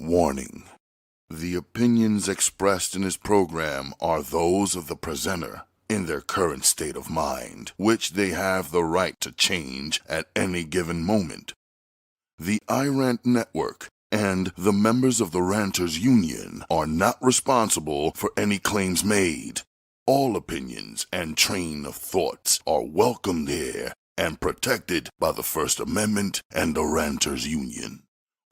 Warning. The opinions expressed in this program are those of the presenter in their current state of mind, which they have the right to change at any given moment. The iRant Network and the members of the Ranters Union are not responsible for any claims made. All opinions and train of thoughts are welcomed here and protected by the First Amendment and the Ranters Union.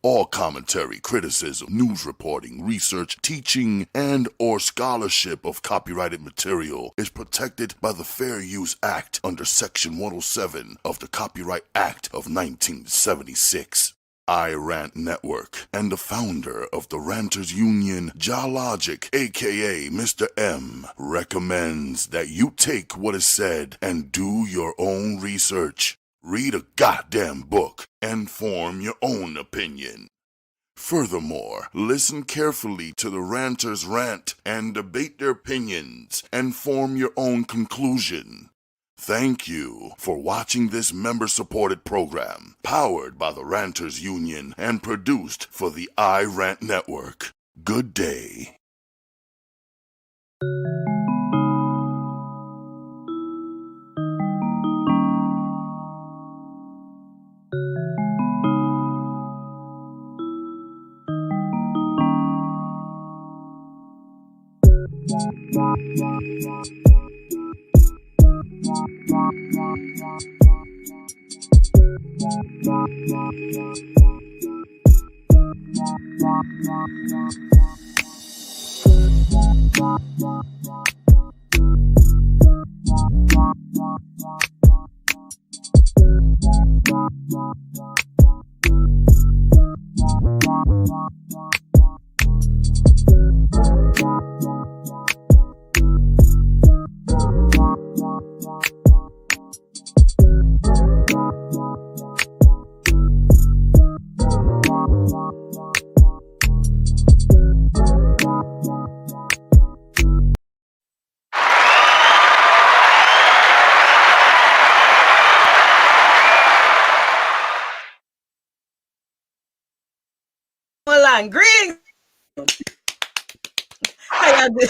All commentary, criticism, news reporting, research, teaching, and or scholarship of copyrighted material is protected by the Fair Use Act under Section 107 of the Copyright Act of 1976. iRant Network and the founder of the Ranters Union, Logic, aka Mr. M, recommends that you take what is said and do your own research. Read a goddamn book and form your own opinion. Furthermore, listen carefully to the ranters rant and debate their opinions and form your own conclusion. Thank you for watching this member-supported program, powered by the Ranters Union and produced for the iRant Network. Good day. Greetings. How y'all doing?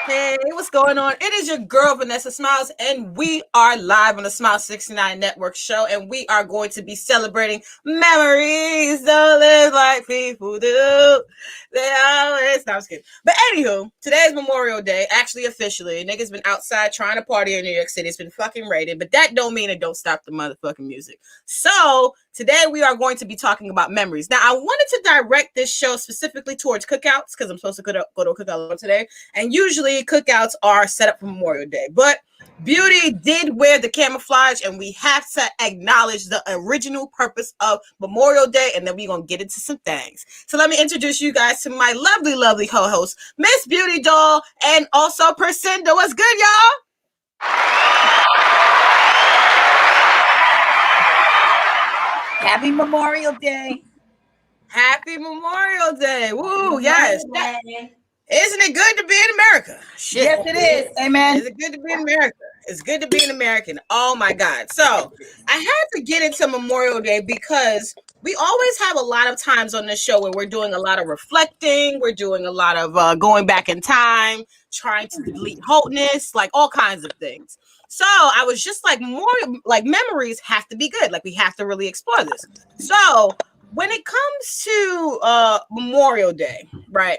Hey, what's going on? It is your girl, Vanessa Smilez, and we are live on the Smile 69 Network show, and we are going to be celebrating memories. Don't live like people do. They always... No, I'm just kidding. But anywho, today is Memorial Day, actually officially. Niggas been outside trying to party in New York City. It's been fucking rated, but that don't mean it don't stop the motherfucking music. So today we are going to be talking about memories. Now, I wanted to direct this show specifically towards cookouts because I'm supposed to go to a cookout today, and usually cookouts are set up for Memorial Day, but Beauty did wear the camouflage, and we have to acknowledge the original purpose of Memorial Day, and then we're going to get into some things. So let me introduce you guys to my lovely, lovely co-host, Miss Beauty Doll, and also Persindo. What's good, y'all? Happy Memorial Day. Happy Memorial Day. Woo, yes. Isn't it good to be in America? Shit. Yes, it is. Amen. Is it good to be in America? It's good to be an American. Oh, my God. So I had to get into Memorial Day because we always have a lot of times on this show where we're doing a lot of reflecting. We're doing a lot of going back in time, trying to delete hotness, like all kinds of things. So I was just like, more like memories have to be good. Like we have to really explore this. So when it comes to Memorial Day, right?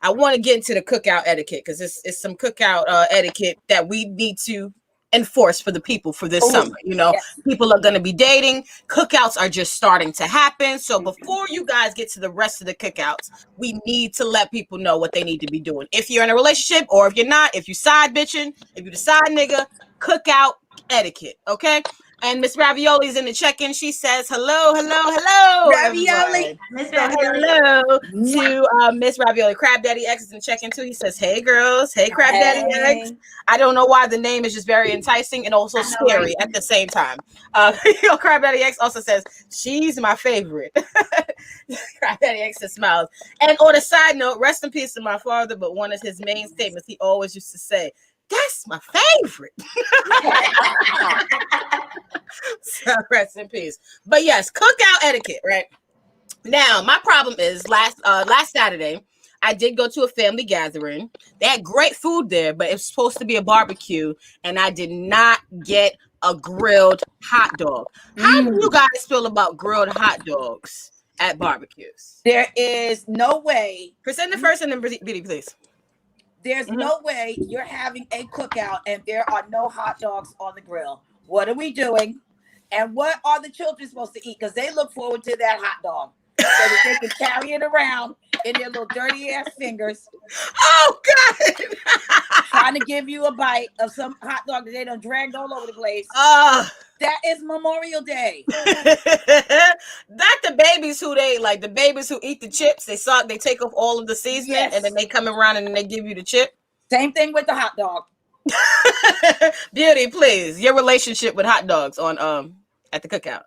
I want to get into the cookout etiquette because it's some cookout etiquette that we need to enforce for the people for this summer. You know, people are going to be dating. Cookouts are just starting to happen. So before you guys get to the rest of the cookouts, we need to let people know what they need to be doing. If you're in a relationship or if you're not, if you side bitching, if you the side nigga, cookout etiquette. Okay. And Miss Ravioli's in the check-in. She says, hello, hello, hello. Ravioli. Miss Ravioli. Hello to Miss Ravioli. Crab Daddy X is in the check-in too. He says, hey, girls. Hey, Crab Daddy X. I don't know why the name is just very enticing and also scary at the same time. Crab Daddy X also says, she's my favorite. Crab Daddy X says, smiles. And on a side note, rest in peace to my father, but one of his main statements he always used to say, that's my favorite. Rest in peace. But yes, cookout etiquette, right? Now, my problem is last Saturday, I did go to a family gathering. They had great food there, but it was supposed to be a barbecue, and I did not get a grilled hot dog. How do you guys feel about grilled hot dogs at barbecues? There is no way. Present the first and then Beauty, please. There's no way you're having a cookout and there are no hot dogs on the grill. What are we doing? And what are the children supposed to eat? Because they look forward to that hot dog so that they can carry it around in their little dirty ass fingers. Oh God! Trying to give you a bite of some hot dog that they done dragged all over the place. That is Memorial Day. Not the babies who the babies who eat the chips. They take off all of the seasoning and then they come around and then they give you the chip. Same thing with the hot dog. Beauty, please. Your relationship with hot dogs on at the cookout.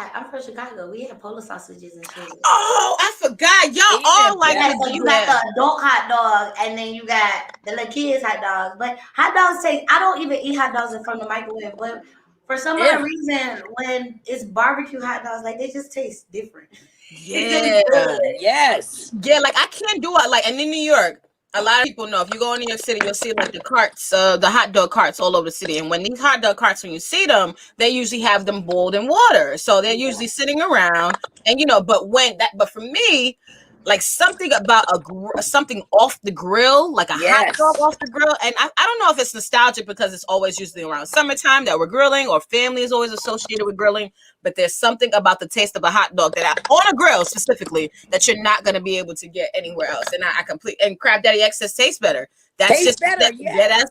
I'm from Chicago. We have Polish sausages and shit. Oh, I forgot. Y'all all like so you got the adult hot dog, and then you got the little kids hot dogs. But hot dogs taste. I don't even eat hot dogs in front of the microwave. But for some other reason, when it's barbecue hot dogs, like they just taste different. Yeah. Yes. Yeah, like I can't do it. Like, and in New York, a lot of people know if you go in New York City, you'll see like the carts, the hot dog carts all over the city. And when these hot dog carts, when you see them, they usually have them boiled in water. So they're usually sitting around, and but for me, like something about something off the grill, like a hot dog off the grill. And I don't know if it's nostalgic because it's always usually around summertime that we're grilling, or family is always associated with grilling. But there's something about the taste of a hot dog on a grill specifically that you're not going to be able to get anywhere else. And and Crab Daddy Excess tastes better. That's better.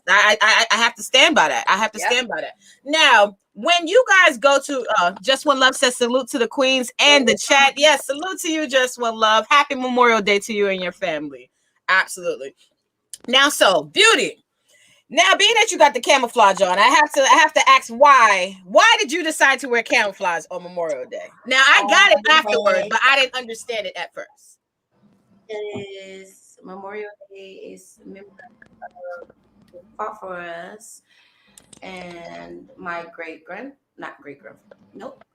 I have to stand by that. I have to stand by that. Now, when you guys go to Just One Love says salute to the queens and the chat. Yes, salute to you, Just One Love. Happy Memorial Day to you and your family. Absolutely. Now, so Beauty. Now, being that you got the camouflage on, I have to ask why. Why did you decide to wear camouflage on Memorial Day? Now, I got it afterwards, but I didn't understand it at first. It is Memorial Day is who fought for us, and my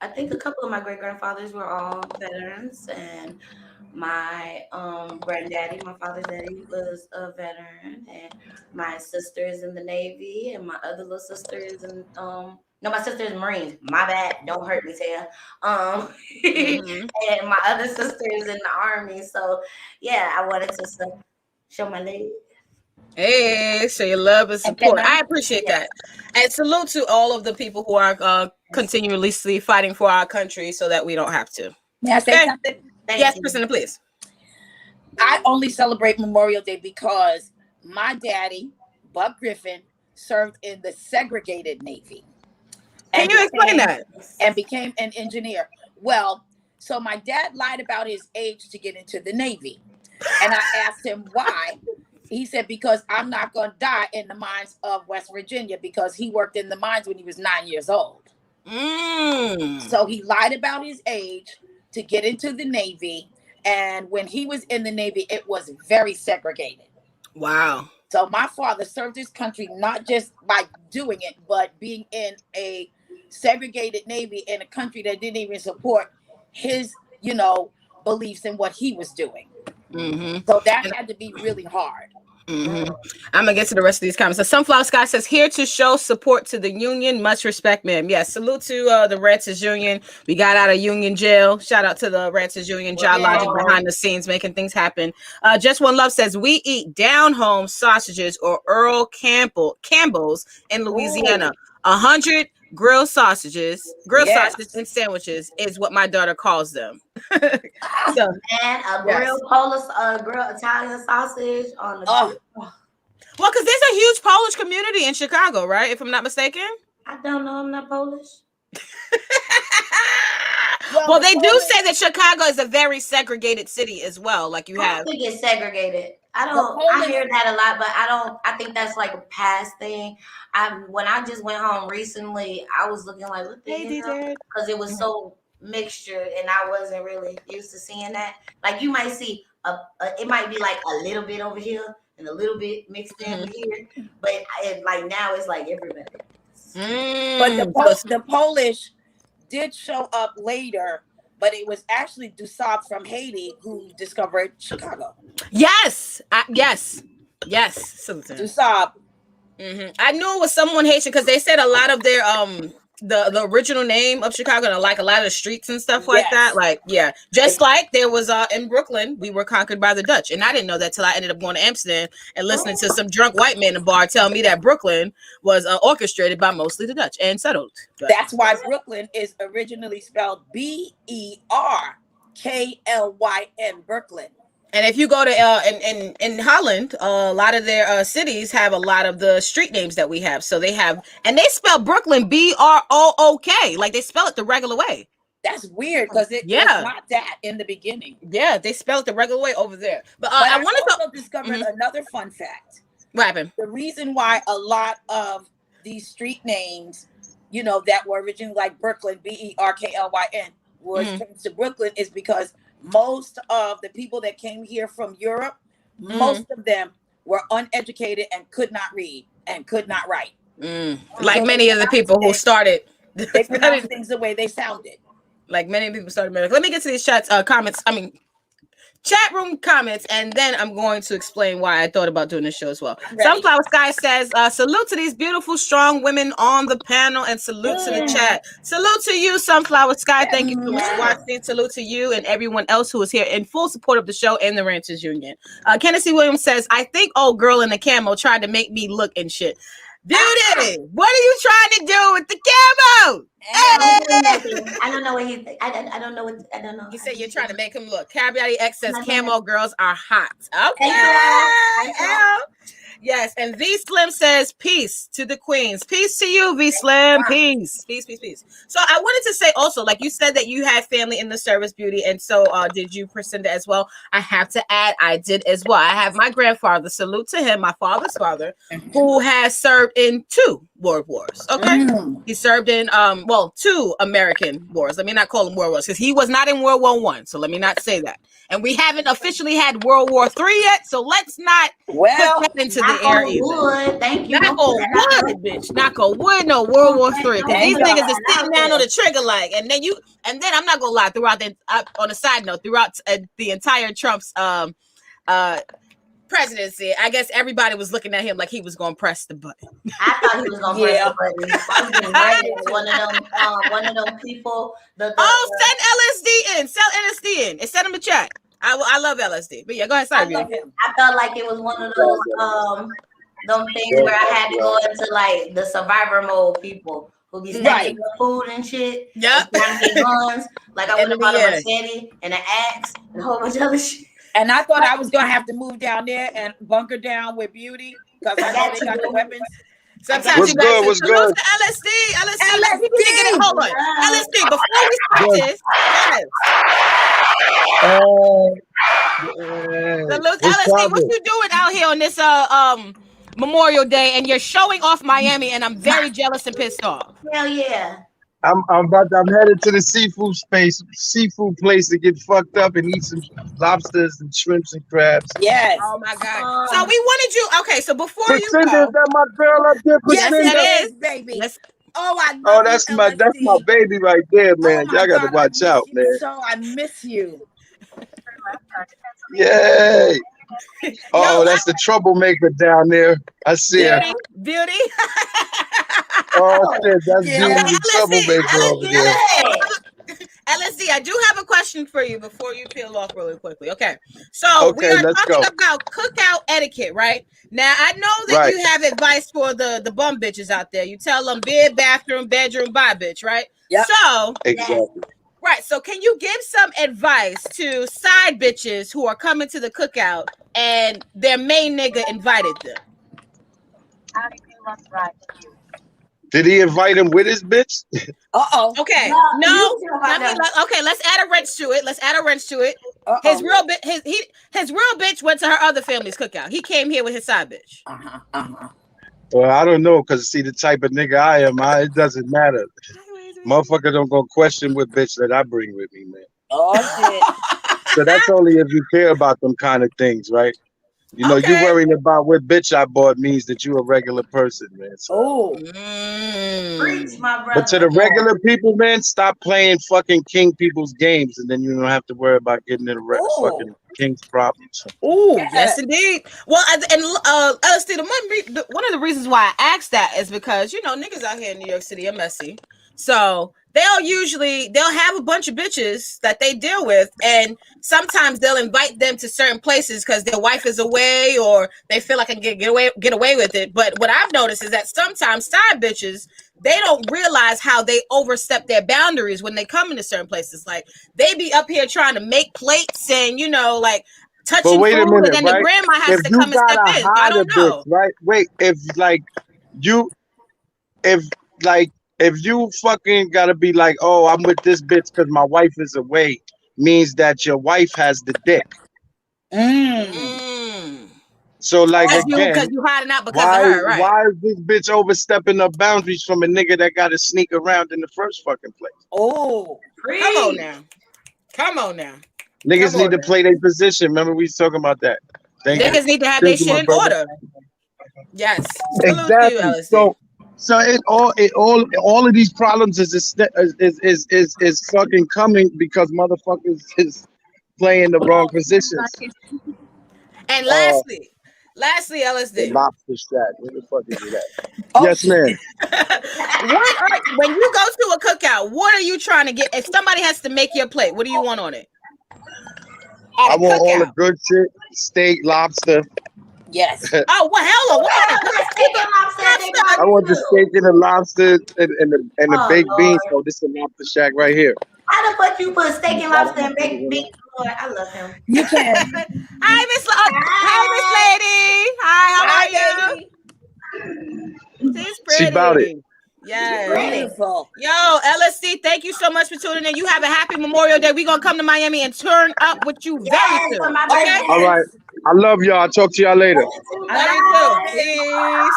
I think a couple of my great grandfathers were all veterans, and my granddaddy, my father's daddy, was a veteran, and my sister is in the Navy, and my other little sister is in my sister is Marines. My bad, don't hurt me, Taya. And my other sister is in the Army. So yeah, I wanted to show my lady. Hey, show your love and support. I appreciate that. And salute to all of the people who are continuously fighting for our country so that we don't have to. May I say something? Yes, Priscilla, please. I only celebrate Memorial Day because my daddy, Buck Griffin, served in the segregated Navy. Can you explain that? And became an engineer. Well, so my dad lied about his age to get into the Navy. And I asked him why. He said, because I'm not going to die in the mines of West Virginia, because he worked in the mines when he was 9 years old. So he lied about his age to get into the Navy. And when he was in the Navy, it was very segregated. Wow. So my father served his country not just by doing it, but being in a segregated Navy in a country that didn't even support his, beliefs in what he was doing. So that had to be really hard. I'm gonna get to the rest of these comments. So Sunflower Sky says, here to show support to the union. Much respect, ma'am. Yes, salute to the Ranchers Union. We got out of union jail. Shout out to the Ranchers Union. John Logic behind the scenes making things happen. Just One Love says, we eat down home sausages or Earl Campbell's in Louisiana. 100 grilled sausages and sandwiches is what my daughter calls them. So, and a grilled grilled Italian sausage on the well, because there's a huge Polish community in Chicago, right? If I'm not mistaken. I don't know. I'm not Polish. Well, they do say that Chicago is a very segregated city as well. Like I don't think it's segregated. I hear that a lot, but I think that's like a past thing. When I just went home recently, I was looking like, what the hell? Because it was so mixture, and I wasn't really used to seeing that. Like you might see it might be like a little bit over here and a little bit mixed in here, but like now it's like everybody. But the Polish did show up later, but it was actually Dusab from Haiti who discovered Chicago. Yes. Yes. Dusab. I knew it was someone Haitian because they said a lot of their the original name of Chicago and like a lot of the streets and stuff like that. Like, yeah, just like there was in Brooklyn, we were conquered by the Dutch, and I didn't know that till I ended up going to Amsterdam and listening to some drunk white man in the bar tell me that Brooklyn was orchestrated by mostly the Dutch and settled. But that's why Brooklyn is originally spelled Berklyn, Brooklyn. And if you go to in Holland, a lot of their cities have a lot of the street names that we have. So they have, and they spell Brooklyn Brook, like they spell it the regular way. That's weird because it was not that in the beginning. Yeah, they spell it the regular way over there. But I wanted to discover another fun fact. What happened? The reason why a lot of these street names, you know, that were originally like Brooklyn, Berklyn, was changed to Brooklyn is because most of the people that came here from Europe, most of them were uneducated and could not read and could not write. Like so many of the people who started. They pronounced things the way they sounded. Like many people started. Let me get to these chat room comments, and then I'm going to explain why I thought about doing this show as well. Sunflower Sky says, salute to these beautiful, strong women on the panel, and salute to the chat. Salute to you, Sunflower Sky. Thank you so much for watching. Salute to you and everyone else who is here in full support of the show and the Ranchers Union. Kenneth Williams says, I think old girl in the camo tried to make me look and shit. Beauty, what are you trying to do with the camo? I don't know what he. I don't know what. I don't know. He said you're trying to make him look. Caviar X says camo girls are hot. Okay. Yes, and V Slim says peace to the queens. Peace to you, V Slim. Peace. So I wanted to say also, like you said that you had family in the service, Beauty, and so did you, Priscinda, as well. I have to add, I did as well. I have my grandfather. Salute to him, my father's father, who has served in 2 world wars. Okay, he served in 2 American wars. Let me not call them world wars because he was not in World War I. So let me not say that. And we haven't officially had World War III yet, so let's not put that into the air either. Thank you. Knock on wood, bitch. Knock on wood. No World War III. Because these niggas are sitting down on the trigger like, and then I'm not gonna lie. Throughout on a side note, throughout the entire Trump's presidency, I guess everybody was looking at him like he was gonna press the button. I thought he was gonna press the button. One of them people. Send LSD in. Sell LSD in. And send him a chat. I love LSD. But yeah, go ahead. Sorry, I felt like it was one of those things where I had to go into like the survivor mode people who be snatching the food and shit. Yep. Trying to get guns. Like I would have bought a machete and an axe and a whole bunch of other shit. And I thought I was gonna have to move down there and bunker down with Beauty because I know they got the weapons. Sometimes you guys what's good? LSD. LSD. Get it. Hold on. LSD. Before we start this, LSD. What you doing out here on this Memorial Day? And you're showing off Miami, and I'm very jealous and pissed off. Hell yeah. I'm headed to the seafood place to get fucked up and eat some lobsters and shrimps and crabs. Yes. Oh my God. So we wanted you. Okay, so before Priscinda, you go, is that my girl up there? Yes, it is, baby. That's my baby right there, man. Y'all got to watch out, man. So I miss you. Yay. That's the troublemaker down there. I see her. Beauty. Oh shit, that's the troublemaker over there. LSD, I do have a question for you before you peel off really quickly. Okay. So we are talking about cookout etiquette, right? Now I know that you have advice for the bum bitches out there. You tell them bed, bathroom, bedroom, bye, bitch, right? Yeah. So exactly. Right. So can you give some advice to side bitches who are coming to the cookout and their main nigga invited them? How do you feel about right to you? Did he invite him with his bitch? Okay. No. Okay. Let's add a wrench to it. His real bitch went to her other family's cookout. He came here with his side bitch. Well, I don't know, because see the type of nigga I am, it doesn't matter. Motherfucker don't go question what bitch that I bring with me, man. Oh shit. So that's only if you care about them kind of things, right? You know, you Okay. worrying about what bitch I bought means that you a regular person, man. So. Oh, Preach, my But to brother. the regular people, man, stop playing fucking king people's games, and then you don't have to worry about getting in oh, fucking king's problems. Oh, yeah. yes, indeed. Well, LSD, one of the reasons why I asked that is because, niggas out here in New York City are messy. So they'll have a bunch of bitches that they deal with, and sometimes they'll invite them to certain places because their wife is away or they feel like I can get away with it. But what I've noticed is that sometimes side bitches, they don't realize how they overstep their boundaries when they come into certain places. Like they be up here trying to make plates and like But touching wait a food, and minute, then the right? grandma has If to you come and step gotta in. I hide a don't bitch, know. right? Wait, you, if like, if you fucking gotta be like, oh, I'm with this bitch because my wife is away, means that your wife has the dick. Mm. So like Because again, you hiding out because of her, right? why is this bitch overstepping her boundaries from a nigga that got to sneak around in the first fucking place? Oh, Come on Preach. now. Come on now. Niggas Come need on to now. play their position. Remember we was talking about that. Thank you. Niggas need to have their Thank you, shit my in brother. order. Yes. Salute to you, Exactly. LSD. So all of these problems is fucking coming because motherfuckers is playing the wrong positions. And Uh, lastly, the LSD. lobster shack. Where the fuck is it at? oh, Yes, ma'am. When you go to a cookout, what are you trying to get? If somebody has to make your plate, what do you want on it? I At a want all the cookout. good shit: steak, lobster. yes. Oh, well, hell no. What kind of good The steak and lobster at their I want the barbecue. steak and the lobster and the Oh baked beans. Lord. So this is a lobster shack right here. How the fuck you put steak and Why the lobster and baked motherfuckers in beans? there? Lord, I love him. You can. Hey, Miss Hi. Lady. Hi, how Hi, are you? baby. She's She bout it. pretty. Yes. Pretty. Beautiful. Yo, LSC, thank you so much for tuning in. You have a happy Memorial Day. We're going to come to Miami and turn up with you very Yes, for soon. my Okay? All birthday. right. I love y'all. I'll talk to y'all later. Love you too. Peace.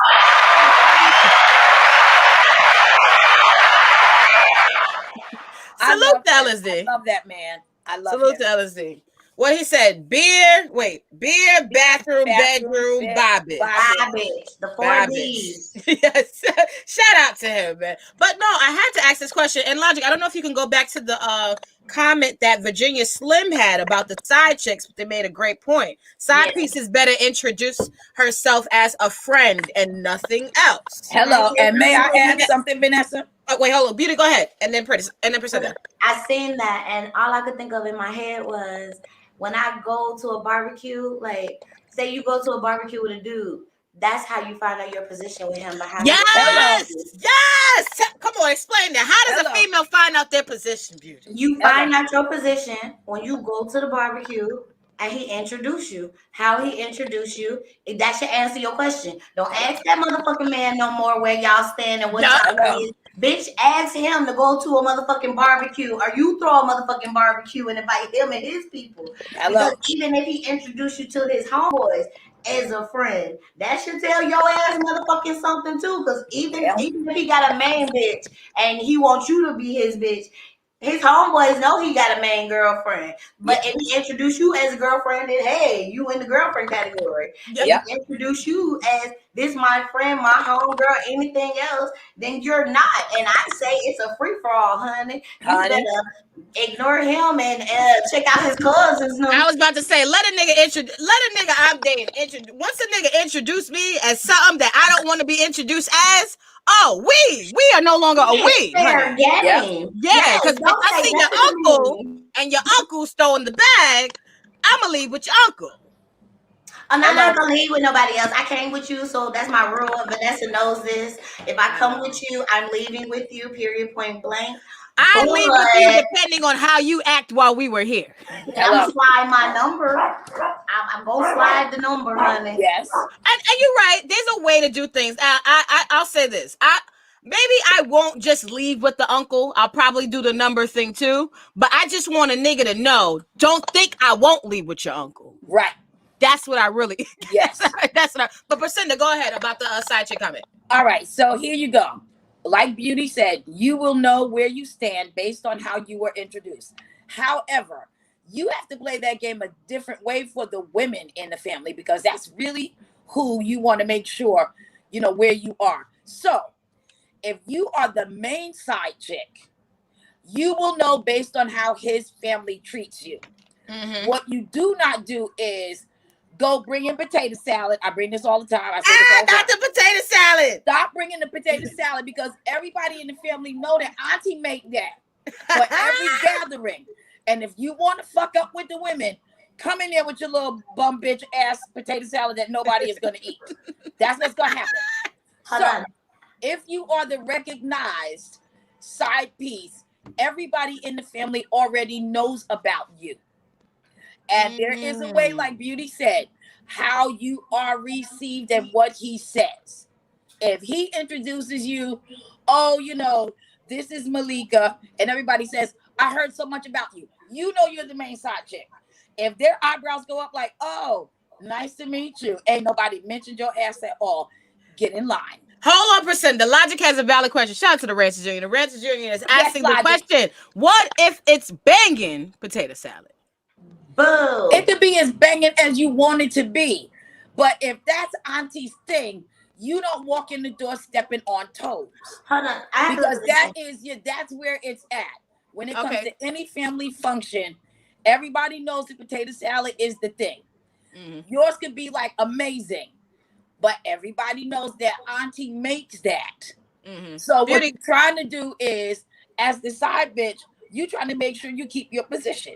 Salute to I LSD. love that man. I love Salute him. to LSD. What he said, beer, bathroom, Bathroom, bedroom, bed, bye bitch. bye, Bye, bitch. The four Bye bitch. B's. Yes. Shout out to him, man. But no, I had to ask this question. And Logic, I don't know if you can go back to the comment that Virginia Slim had about the side chicks, but they made a great point. Side Yes. pieces better introduce herself as a friend and nothing else. Hello, and may I add something, Vanessa? Oh, wait, hold on. Beauty, go ahead. And then Priscilla. I seen that, and all I could think of in my head was when I go to a barbecue, like say you go to a barbecue with a dude, that's how you find out your position with him behind the Hello. Yes! Yes! Come on, explain that. How does a Hello. female find out their position, Beauty? You find out your position when you go to the barbecue and he introduce you. How he introduce you, that should answer your question. Don't ask that motherfucking man no more where y'all stand and what No. time it is. Bitch, ask him to go to a motherfucking barbecue or you throw a motherfucking barbecue and invite him and his people. Hello. Because even if he introduce you to his homeboys as a friend, that should tell your ass motherfucking something too. Because even if he got a main bitch and he wants you to be his bitch, his homeboys know he got a main girlfriend. But if he introduce you as a girlfriend, then hey, you in the girlfriend category. Yep. If he introduce you as this my friend, my homegirl, anything else, then you're not. And I say it's a free for all, honey. You better ignore him and check out his cousins. I was about to say, let a nigga I'm dating once a nigga introduce me as something that I don't want to be introduced as, we are no longer a we, fair honey. game. Yeah, because if Don't I say see your nothing to uncle me. and your uncle's throwing the bag, I'ma leave with your uncle. I'm not gonna leave with nobody else. I came with you, so that's my rule. Vanessa knows this. If I come with you, I'm leaving with you. Period. Point blank. I leave with you But depending on how you act while we were here. I'm gonna slide my number. I'm gonna slide the number, honey. Yes. And you're right. There's a way to do things. I'll say this. Maybe I won't just leave with the uncle. I'll probably do the number thing too. But I just want a nigga to know. Don't think I won't leave with your uncle. Right. That's what I really. Yes. That's what. But Priscilla, go ahead about the side chick comment. All right. So here you go. Like Beauty said, you will know where you stand based on how you were introduced. However, You have to play that game a different way for the women in the family, because that's really who you want to make sure, where you are. So if you are the main side chick, you will know based on how his family treats you. Mm-hmm. What you do not do is go bring in potato salad. I bring this all the time. I say this all the time. Not the potato salad. Stop bringing the potato salad, because everybody in the family know that auntie make that for every gathering. And if you want to fuck up with the women, come in there with your little bum bitch ass potato salad that nobody is going to eat. That's what's going to happen. Hold So on. if you are the recognized side piece, everybody in the family already knows about you. And there is a way, like Beauty said, how you are received and what he says. If he introduces you, this is Malika, and everybody says, I heard so much about you. You know you're the main side chick. If their eyebrows go up like, oh, nice to meet you, ain't nobody mentioned your ass at all, get in line. Hold on, percent. The Logic has a valid question. Shout out to the Rancher Jr. The Rancher Jr. is asking the question, what if it's banging potato salad? Boom. It could be as banging as you want it to be. But if that's auntie's thing, you don't walk in the door stepping on toes. Hold on. Because that's where it's at. When it comes to any family function, everybody knows that potato salad is the thing. Mm-hmm. Yours could be like amazing, but everybody knows that auntie makes that. Mm-hmm. So what you're trying to do is, as the side bitch, you trying to make sure you keep your position.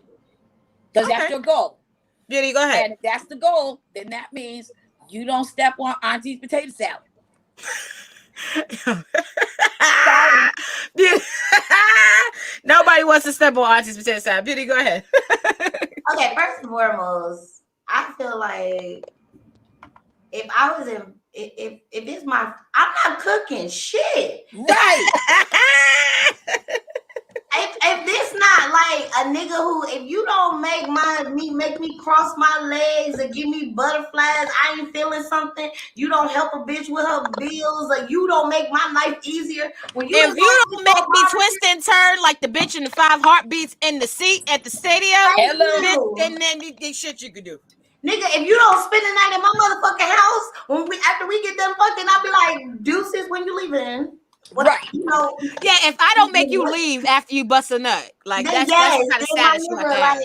Because that's your goal. Beauty, go ahead. And if that's the goal, then that means you don't step on auntie's potato salad. Sorry. Nobody wants to step on auntie's potato salad. Beauty, go ahead. Okay, first and foremost, I feel like if I was in, if it's my, I'm not cooking shit. Right. If this not like a nigga who, if you don't make me cross my legs and give me butterflies, I ain't feeling something. You don't help a bitch with her bills, or you don't make my life easier. If you don't make me twist and turn like the bitch in the 5 heartbeats in the seat at the stadium, then the shit you could do. Nigga, if you don't spend the night in my motherfucking house, after we get done fucking, I'll be like, deuces, when you leaving? Right. Yeah, if I don't make you leave after you bust a nut, like that's the kind of status you have. Like,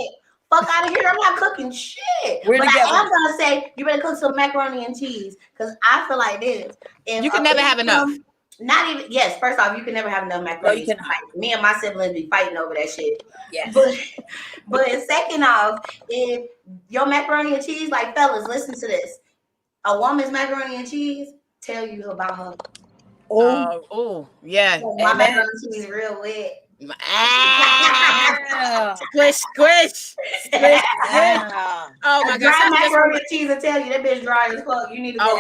fuck out of here. I'm not cooking shit. But I am gonna say you better cook some macaroni and cheese, because I feel like this. You can never have enough. Not even, yes, first off, you can never have enough macaroni. No, me and my siblings be fighting over that shit. Yes. But second off, if your macaroni and cheese, like, fellas, listen to this. A woman's macaroni and cheese tell you about her. Yeah. My macaroni and cheese is real wet. Squish, squish. Oh my God! Dry macaroni and cheese will tell you that bitch dry as fuck. You need to go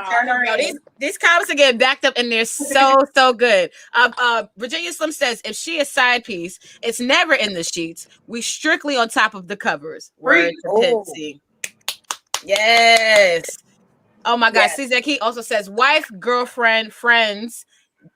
turn around. These comments are getting backed up, and they're so good. Virginia Slim says, if she is side piece, it's never in the sheets. We strictly on top of the covers. Word to Pitsy. Yes. Oh my God. CZ Key also says, wife, girlfriend, friends,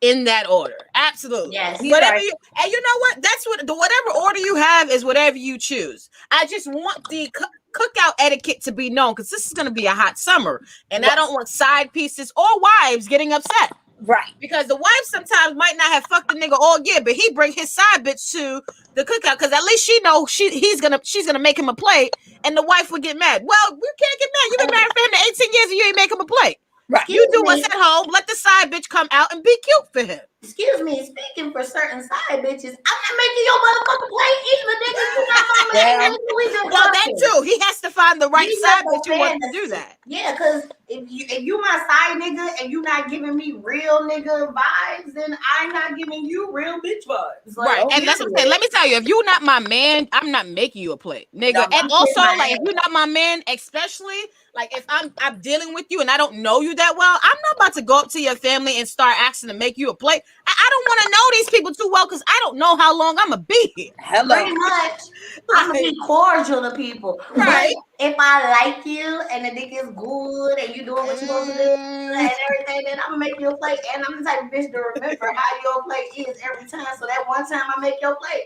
in that order. Absolutely. Yes. Whatever you, and you know what? That's whatever order you have is whatever you choose. I just want the cookout etiquette to be known, because this is going to be a hot summer, and I don't want side pieces or wives getting upset. Right. Because the wife sometimes might not have fucked the nigga all year, but he bring his side bitch to the cookout, because at least she know she's gonna make him a plate, and the wife would get mad. Well, we can't get mad. You've been married for him 18 years and you ain't make him a plate. Right. You do what's at home. Let the side bitch come out and be cute for him. Excuse me, speaking for certain side bitches, I'm not making your motherfucking plate either, nigga. You not my man. Well, that too. He has to find the right side bitch who wants to do that. Yeah, because if you my side nigga and you not giving me real nigga vibes, then I'm not giving you real bitch vibes. Like, right. And that's what I'm saying. Let me tell you, if you're not my man, I'm not making you a plate, nigga. No, and also, like, if you're not my man, especially like if I'm dealing with you and I don't know you that well, I'm not about to go up to your family and start asking to make you a plate. I don't want to know these people too well, because I don't know how long I'm gonna be here. Hello. Pretty much. I'm gonna be cordial to people. Right. But if I like you and the dick is good and you doing what you're supposed to do and everything, then I'm gonna make you a plate. And I'm the type of bitch to remember how your plate is every time. So that one time I make your plate,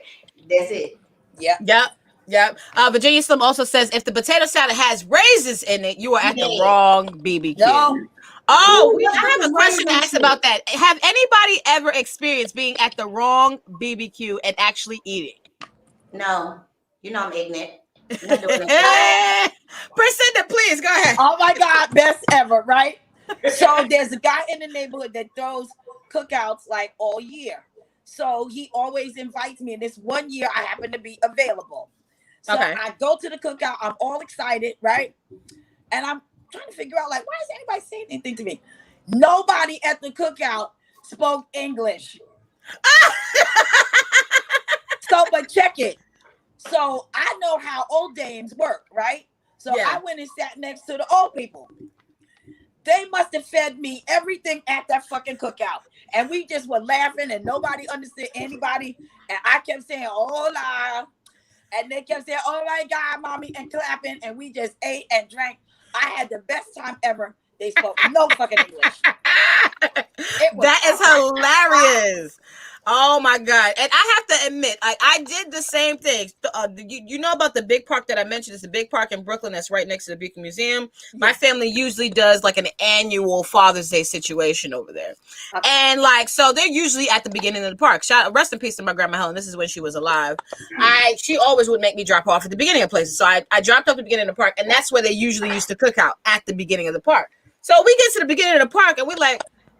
that's it. Yeah. Yep. Yep. Virginia Slim also says if the potato salad has raisins in it, you are at the Yeah. wrong BBQ. No. Oh, Who I have put a the question to raisins ask in? about that. Have anybody ever experienced being at the wrong BBQ and actually eating? No, you know I'm ignorant. I'm not doing that. Priscilla, please go ahead. Oh my God, best ever, right? So there's a guy in the neighborhood that throws cookouts like all year. So he always invites me. And this one year I happen to be available. So Okay. I go to the cookout. I'm all excited, right? And I'm trying to figure out, like, why is anybody saying anything to me? Nobody at the cookout spoke English. So, but check it. So I know how old dames work, right? So Yeah. I went and sat next to the old people. They must have fed me everything at that fucking cookout. And we just were laughing and nobody understood anybody. And I kept saying, hola. And they kept saying, oh my God, mommy, and clapping. And we just ate and drank. I had the best time ever. They spoke no fucking English. That is hilarious. Oh my God. And I have to admit, I did the same thing. You know about the big park that I mentioned? It's the big park in Brooklyn that's right next to the Beacon Museum. Yeah. My family usually does like an annual Father's Day situation over there. Okay. And like, so they're usually at the beginning of the park. Rest in peace to my grandma Helen. This is when she was alive. She always would make me drop off at the beginning of places. So I dropped off at the beginning of the park, and that's where they usually used to cook out, at the beginning of the park. So we get to the beginning of the park and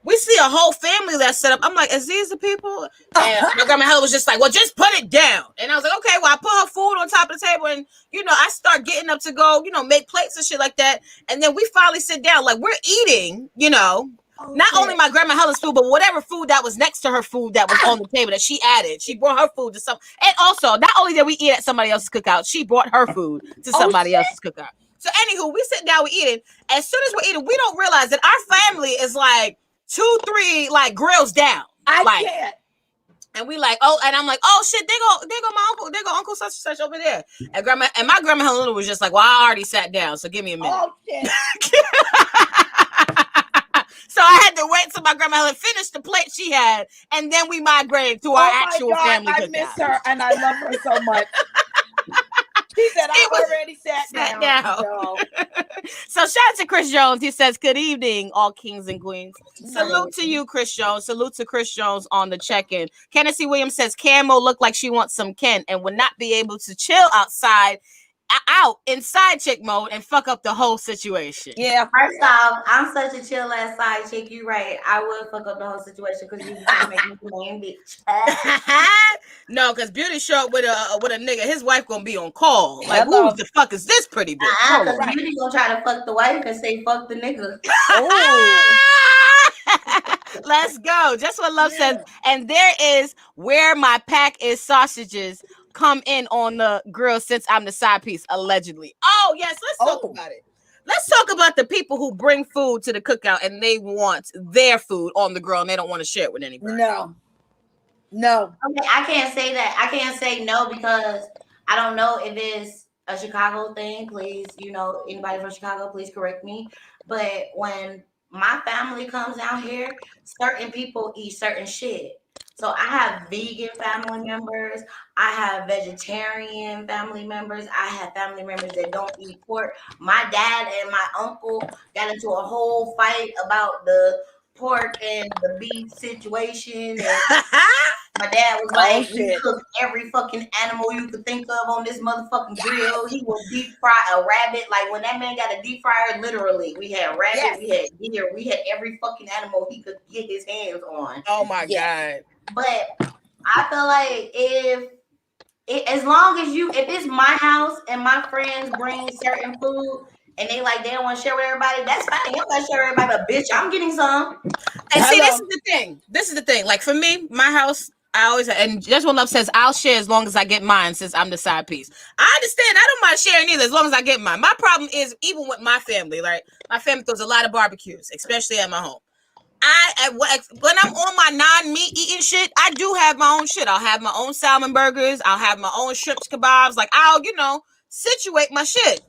we see a whole family that's set up. I'm like, is these the people? And my grandma Helen was just like, well, just put it down. And I was like, okay, well, I put her food on top of the table. And, I start getting up to go, make plates and shit like that. And then we finally sit down. Like, we're eating, not only my grandma Helen's food, but whatever food that was next to her food that was on the table that she added. She brought her food to some. And also, not only did we eat at somebody else's cookout, she brought her food to somebody else's cookout. So anywho, we sit down, we're eating. As soon as we're eating, we don't realize that our family is like 2-3 like grills down. I can't. And we like, and I'm like, oh shit, they go my uncle, they go Uncle such and such over there. And my grandma Helena was just like, well, I already sat down, so give me a minute. Oh shit. So I had to wait till my grandma Helen finished the plate she had, and then we migrated to our actual family cookout. I miss her and I love her so much. He said, I already sat down. So shout out to Chris Jones. He says, good evening, all kings and queens. Salute to you, Chris Jones. Salute to Chris Jones on the check-in. Kenneth Williams says, Camo looked like she wants some Ken and would not be able to chill out inside chick mode and fuck up the whole situation. Yeah. First off, I'm such a chill ass side chick. You right. I would fuck up the whole situation because you can't make me the main bitch. No, because Beauty showed with a nigga, his wife gonna be on call. Like, who the fuck is this pretty bitch? Because Beauty gonna try to fuck the wife and say fuck the nigga. Let's go. Just what Love says. And there is where my pack is sausages come in on the grill since I'm the side piece, allegedly. Oh, yes. Let's talk about it. Let's talk about the people who bring food to the cookout and they want their food on the grill and they don't want to share it with anybody. No. Okay, I can't say that. I can't say no because I don't know if it's a Chicago thing. Please, anybody from Chicago, please correct me. But when my family comes down here, certain people eat certain shit. So I have vegan family members. I have vegetarian family members. I have family members that don't eat pork. My dad and my uncle got into a whole fight about the pork and the beef situation. And my dad was like, we cook every fucking animal you could think of on this motherfucking grill. He will deep fry a rabbit. Like when that man got a deep fryer, literally, we had rabbit, we had deer, we had every fucking animal he could get his hands on. Oh my God. But I feel like as long as if it's my house and my friends bring certain food and they don't want to share with everybody, that's fine. You don't got to share with everybody, but bitch, I'm getting some. And see, this is the thing. Like for me, my house, I always, and just what Love says, I'll share as long as I get mine since I'm the side piece. I understand. I don't mind sharing either as long as I get mine. My problem is even with my family, like my family throws a lot of barbecues, especially at my home. When I'm on my non-meat eating shit, I do have my own shit. I'll have my own salmon burgers. I'll have my own shrimp kebabs. Like I'll, situate my shit.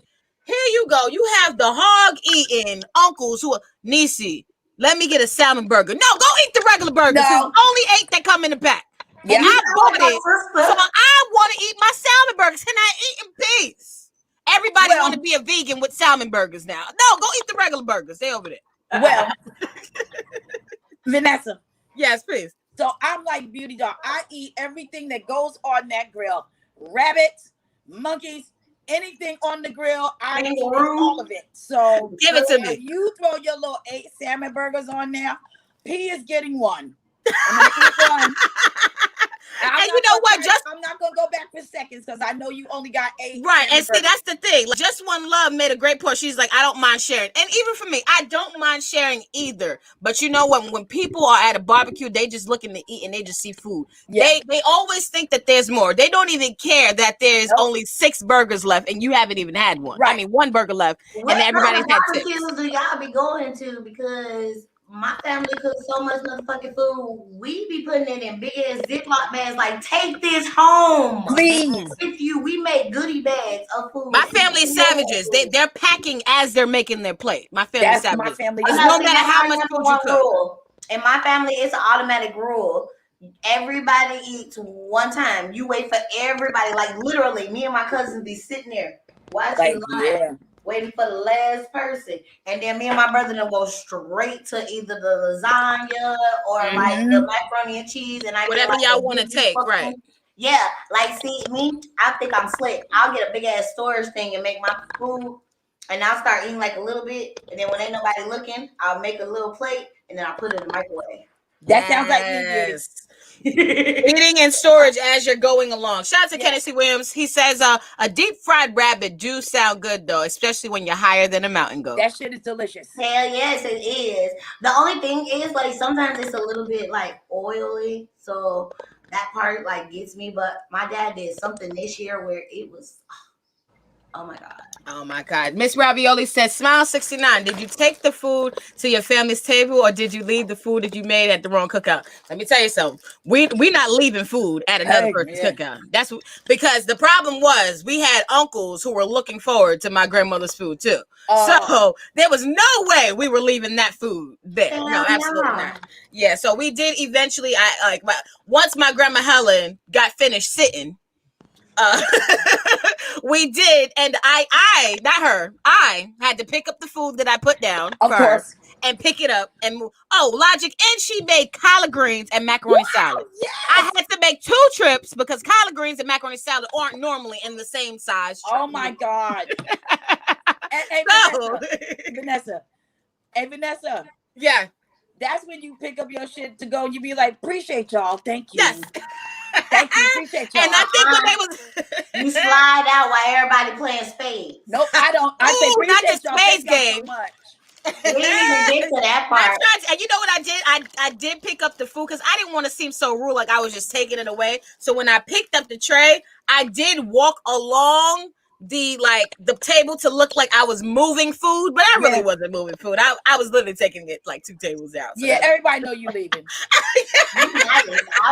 Here you go. You have the hog eating uncles who are Nisi. Let me get a salmon burger. No, go eat the regular burgers. There's only 8 that come in the pack. Yeah. And I bought it, so I want to eat my salmon burgers. Can I eat in peace? Everybody want to be a vegan with salmon burgers now. No, go eat the regular burgers. They over there. Well, Vanessa. Yes, please. So I'm like Beauty Dog. I eat everything that goes on that grill. Rabbits, monkeys, anything on the grill. I eat all of it. So give it to me. If you throw your little 8 salmon burgers on there, P is getting one. I'm gonna eat one. And you know what? I'm not gonna go back for seconds because I know you only got 8. Right, and see, that's the thing. Like, Just One Love made a great point. She's like, I don't mind sharing, and even for me, I don't mind sharing either. But you know what? When people are at a barbecue, they just looking to eat and they just see food. Yeah. They always think that there's more. They don't even care that there's only 6 burgers left and you haven't even had one. Right. I mean, 1 burger left, and everybody's had 6. What barbecues do y'all be going to? Because my family cooks so much motherfucking food. We be putting it in big ass Ziploc bags. Like, take this home, please. With you, we make goodie bags of food. My family's savages. They're packing as they're making their plate. My family's savages. My family. No matter how much food you cook. In my family, it's an automatic rule. Everybody eats one time. You wait for everybody. Like, literally, me and my cousins be sitting there watching live. Waiting for the last person, and then me and my brother then go straight to either the lasagna or like the macaroni and cheese, and whatever y'all want to take, right? Yeah, like see me, I think I'm slick. I'll get a big ass storage thing and make my food, and I'll start eating like a little bit, and then when ain't nobody looking, I'll make a little plate, and then I'll put it in the microwave. That sounds like me. Eating in storage as you're going along. Shout out to Kennedy Williams. He says a deep fried rabbit do sound good though, especially when you're higher than a mountain goat. That shit is delicious. Hell yes, it is. The only thing is like sometimes it's a little bit like oily, so that part like gets me. But my dad did something this year where it was, oh my god. Oh my God. Miss Ravioli says, Smile 69. Did you take the food to your family's table or did you leave the food that you made at the wrong cookout? Let me tell you something. We're not leaving food at another person's cookout. That's because the problem was we had uncles who were looking forward to my grandmother's food too. So there was no way we were leaving that food there. No, absolutely not. Yeah. So we did eventually. Once my grandma Helen got finished sitting, we did, and I not her. I had to pick up the food that I put down first and pick it up and move. Oh, logic! And she made collard greens and macaroni salad. Yes. I had to make 2 trips because collard greens and macaroni salad aren't normally in the same size. Oh my God! Hey, Vanessa. Hey, Vanessa. Yeah. That's when you pick up your shit to go. You be like, appreciate y'all. Thank you. Yes. Thank you. Appreciate y'all. And I think when they was you slide out while everybody playing spades. Nope, I don't. I say not the spades game. We didn't even get to that part. And you know what I did? I did pick up the food because I didn't want to seem so rude, like I was just taking it away. So when I picked up the tray, I did walk along the table to look like I was moving food, but I really wasn't moving food. I was literally taking it like 2 tables out. So everybody know you leaving. I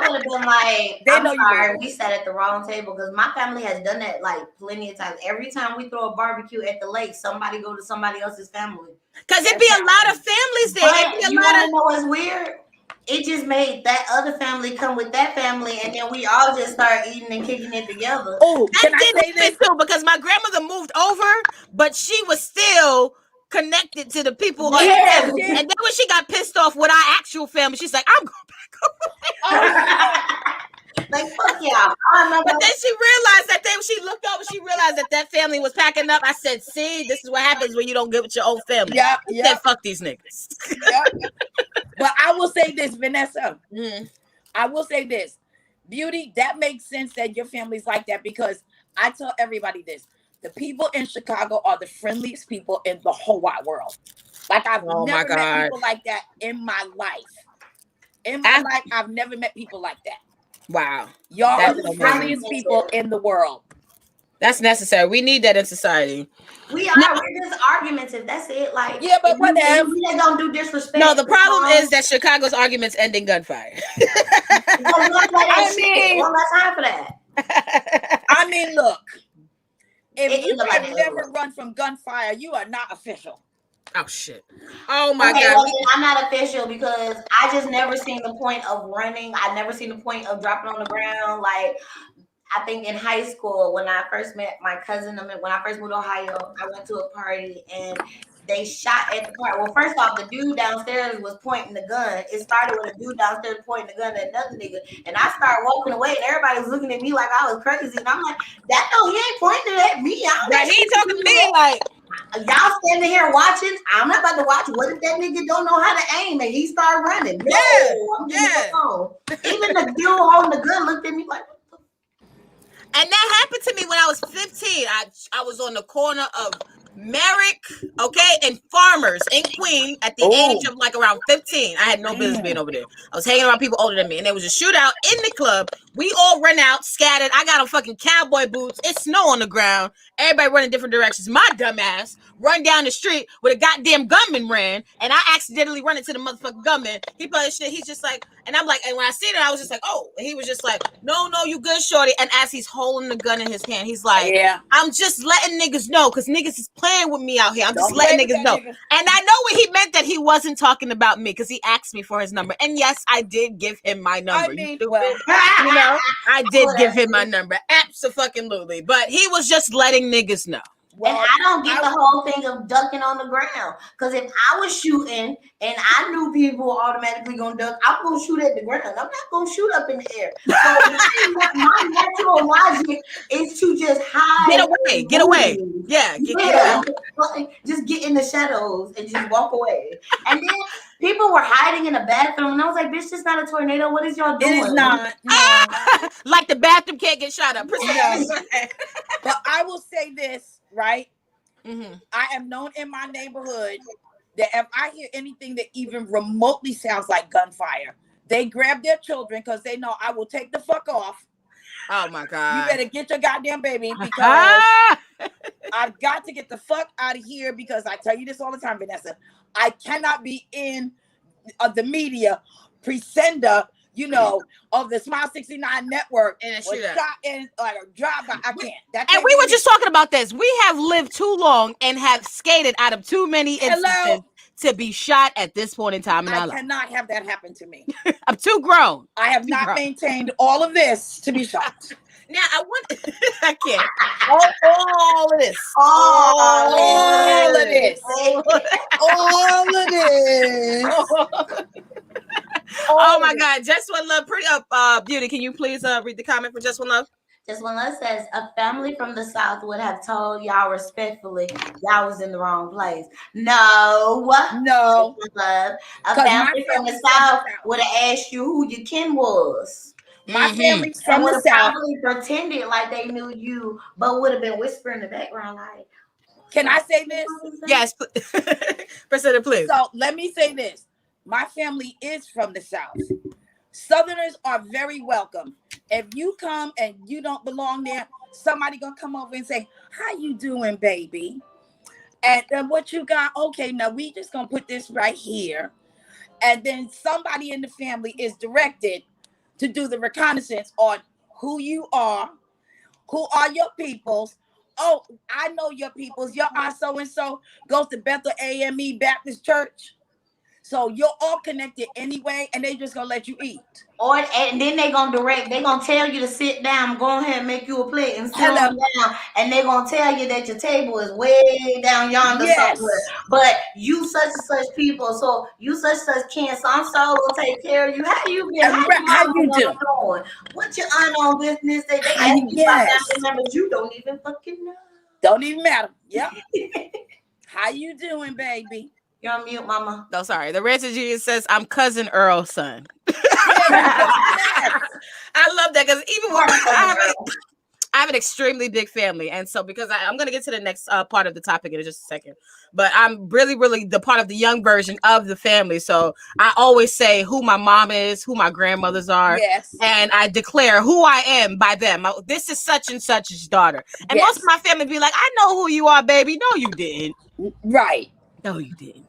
would have been like, I'm sorry, we sat at the wrong table because my family has done that like plenty of times. Every time we throw a barbecue at the lake, somebody go to somebody else's family. Because it'd be a lot of families there. But you want to know what's weird? It just made that other family come with that family, and then we all just start eating and kicking it together. Oh, that didn't fit too because my grandmother moved over, but she was still connected to the people. Yes. And then when she got pissed off with our actual family, she's like, "I'm going back over." Like, fuck y'all. But then she realized that she looked over, she realized that family was packing up. I said, see, this is what happens when you don't get with your own family. Yeah. Said, fuck these niggas. But I will say this, Vanessa. I will say this. Beauty, that makes sense that your family's like that because I tell everybody this. The people in Chicago are the friendliest people in the whole wide world. Like, I've never met people like that in my life. In my life, I've never met people like that. Wow. Y'all are the friendliest people in the world. That's necessary. We need that in society. We're just argumentative. That's it. Like, yeah, but whatever. They don't do disrespect. No, the problem is that Chicago's arguments end in gunfire. I mean, one less time for that. I mean, look. If you have never run from gunfire, you are not official. Oh shit! Oh my God! Well, I'm not official because I just never seen the point of running. I never seen the point of dropping on the ground. Like, I think in high school, when I first met my cousin, when I first moved to Ohio, I went to a party and they shot at the party. Well, first off, the dude downstairs was pointing the gun. It started with a dude downstairs pointing the gun at another nigga. And I started walking away and everybody was looking at me like I was crazy. And I'm like, that no, he ain't pointing at me. That he ain't talking to me like, y'all standing here watching. I'm not about to watch. What if that nigga don't know how to aim and he start running? No, I'm getting alone. Even the dude holding the gun looked at me like, and that happened to me when I was 15. I was on the corner of Merrick, okay, and Farmers in Queen at the age of like around 15. I had no business being over there. I was hanging around people older than me, and there was a shootout in the club. We all ran out, scattered. I got on fucking cowboy boots. It's snow on the ground. Everybody running different directions. My dumb ass run down the street where the goddamn gunman ran, and I accidentally run into the motherfucking gunman. He put his shit. He's just like, and I'm like, and when I seen it, I was just like, oh. And he was just like, no, you good, shorty. And as he's holding the gun in his hand, he's like, I'm just letting niggas know, because niggas is playing with me out here. I'm just letting niggas know. And I know what he meant, that he wasn't talking about me, because he asked me for his number. And yes, I did give him my number. I mean, you know, I did give him my number. Absolutely. But he was just letting niggas know. Well, and I don't get the whole thing of ducking on the ground. Because if I was shooting and I knew people were automatically going to duck, I'm going to shoot at the ground. I'm not going to shoot up in the air. So my natural logic is to just hide. Get away. Yeah. Just get in the shadows and just walk away. And then people were hiding in the bathroom. And I was like, bitch, it's not a tornado. What is y'all doing? It is not. Like the bathroom can't get shot up. But I will say this. Right? Mm-hmm. I am known in my neighborhood that if I hear anything that even remotely sounds like gunfire, they grab their children because they know I will take the fuck off. Oh my God. You better get your goddamn baby, because I've got to get the fuck out of here, because I tell you this all the time, Vanessa. I cannot be in the media presenter, you know, of the Smile 69 network and shot in like a drive-by. I can't. And we were just talking about this. We have lived too long and have skated out of too many instances to be shot at this point in time in our life. I cannot have that happen to me. I'm too grown. I have not maintained all of this to be shot. Now I want. I can't. All of this. All of this. All of this. Oh my God. Just One Love. Pretty up, Beauty. Can you please read the comment for Just One Love? Just One Love says, a family from the South would have told y'all respectfully, y'all was in the wrong place. No. Love. A family from the South would have asked you who your kin was. My family's from the South. Probably pretended like they knew you, but would have been whispering in the background like, can I say this? Yes. Priscilla, please. So let me say this. My family is from the South. Southerners are very welcome. If you come and you don't belong there, somebody gonna come over and say, how you doing, baby? And then what you got? Okay, now we just gonna put this right here. And then somebody in the family is directed to do the reconnaissance on who you are, who are your peoples. Oh, I know your peoples. Your aunt so-and-so goes to Bethel AME Baptist Church. So you're all connected anyway, and they just gonna let you eat. And then they gonna tell you to sit down, go ahead and make you a plate and sit down, and they gonna tell you that your table is way down yonder somewhere. But you such and such people, so you such kin, so I'm so gonna take care of you. How you been? How you doing? What's your aunt on business? They ask you about family members you don't even fucking know. Don't even matter. Yep. How you doing, baby? You're on mute, mama. No, sorry. The Ransom Genius says, I'm Cousin Earl's son. I love that, because even when I have an extremely big family. And so because I'm going to get to the next part of the topic in just a second. But I'm really, really the part of the young version of the family. So I always say who my mom is, who my grandmothers are. Yes. And I declare who I am by them. This is such and such's daughter. And most of my family be like, I know who you are, baby. No, you didn't. Right. No, you didn't.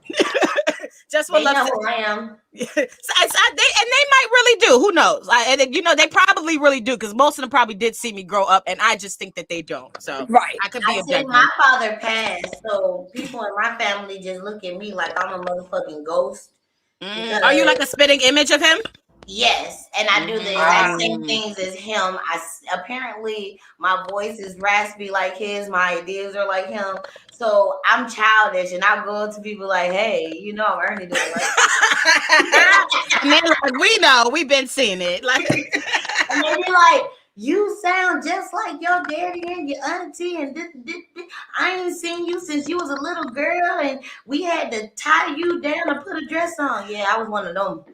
Just One Love. Who I am. They might really do. Who knows? They probably really do, because most of them probably did see me grow up, and I just think that they don't. So I could be objective. My father passed, so people in my family just look at me like I'm a motherfucking ghost. Are you like a spitting image of him? Yes, and I do the exact same things as him. Apparently my voice is raspy like his, my ideas are like him. So I'm childish, and I'll go up to people like, "Hey, you know I'm Ernie doing right." And they're like, we know, we've been seeing it. Like, and they be like, "You sound just like your daddy and your auntie, and this. I ain't seen you since you was a little girl, and we had to tie you down and put a dress on." Yeah, I was one of them.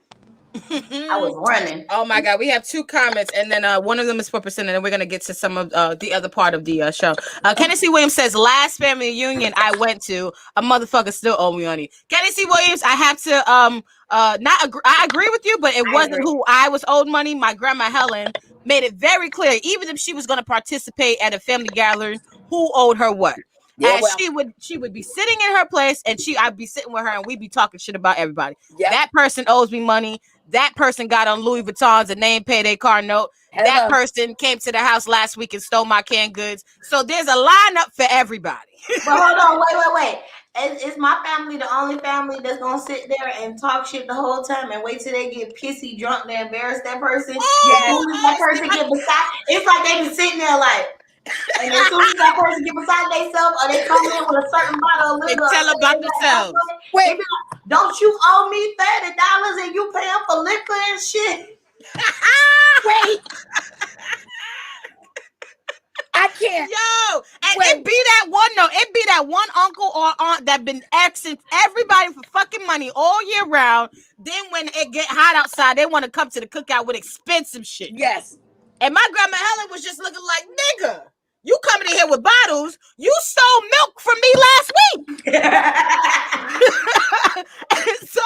I was running. Oh my God, we have 2 comments, and then one of them is 4%, and then we're gonna get to some of the other part of the show. Kenny C. Williams says, "Last family reunion I went to, a motherfucker still owe me money." Kenny C. Williams, I have to not agree. I agree with you, but it wasn't who I was owed money. My grandma Helen made it very clear, even if she was gonna participate at a family gathering, who owed her what. Yeah, And well, she would be sitting in her place, and I'd be sitting with her, and we'd be talking shit about everybody. Yep. That person owes me money. That person got on Louis Vuittons and they ain't pay their car note. Hello. That person came to the house last week and stole my canned goods. So there's a lineup for everybody. But hold on, wait. Is my family the only family that's gonna sit there and talk shit the whole time and wait till they get pissy drunk to embarrass that person? As soon as that person get beside, it's like they be sitting there like, and as soon as that person get beside themselves or they come in with a certain bottle of liquor, They tell about themselves. Wait, like, don't you owe me $30 and you paying for liquor and shit? Wait. I can't. Yo, and it be that one uncle or aunt that been asking everybody for fucking money all year round. Then when it get hot outside, they want to come to the cookout with expensive shit. Yes. And my grandma Helen was just looking like, nigga, you coming in here with bottles. You stole milk from me last week. And so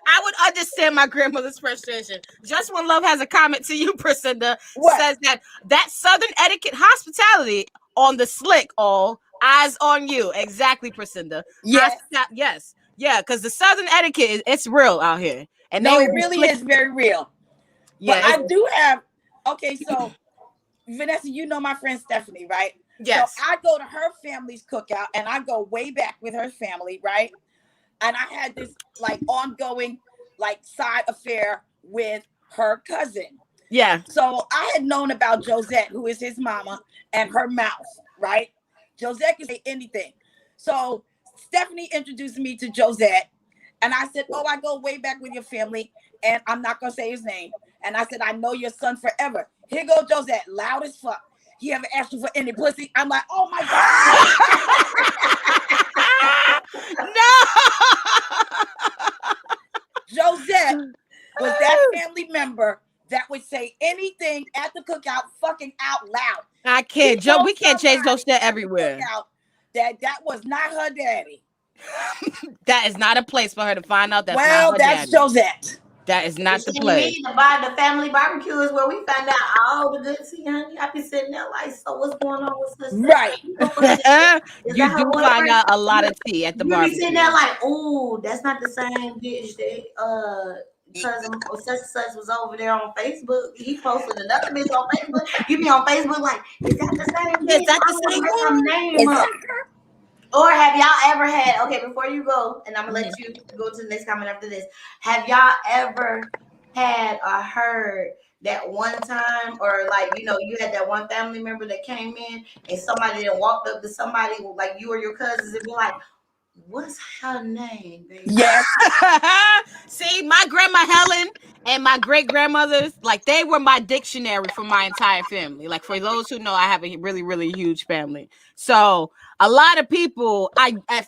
I would understand my grandmother's frustration. Just When Love has a comment to you, Priscinda, says that Southern etiquette hospitality on the slick, all eyes on you. Exactly, Priscinda. Yes. Yes. Yeah, because the Southern etiquette, it's real out here. And no, it really is very real. Yeah, but I do have, okay, so Vanessa, you know my friend Stephanie, right? Yes. So I go to her family's cookout and I go way back with her family, right? And I had this like ongoing like side affair with her cousin. Yeah. So I had known about Josette, who is his mama, and her mouth, right? Josette can say anything. So Stephanie introduced me to Josette, and I said, "Oh, I go way back with your family," and I'm not gonna say his name. And I said, "I know your son forever." Here goes Josette, loud as fuck. He ever asked you for any pussy? I'm like, oh my God. No. Josette was that family member that would say anything at the cookout fucking out loud. I can't, Joe. We can't change Josette everywhere. That was not her daddy. That is not a place for her to find out. That's Josette. That is not the place. The family barbecue is where we find out all the good tea, honey. I be sitting there like, so what's going on with this? Right. You do find out a lot of tea at the barbecue. You be sitting there like, oh, that's not the same bitch that cousin or such and such was over there on Facebook. He posted another bitch on Facebook. You be on Facebook like, is that the same bitch? Is that the same one? Or have y'all ever had, okay, before you go, and I'm going to let you go to the next comment after this. Have y'all ever had or heard that one time, or like, you know, you had that one family member that came in and somebody that walked up to somebody like you or your cousins and be like, what's her name, baby? Yes. See, my grandma Helen and my great grandmothers, like they were my dictionary for my entire family. Like for those who know, I have a really, really huge family. So a lot of people,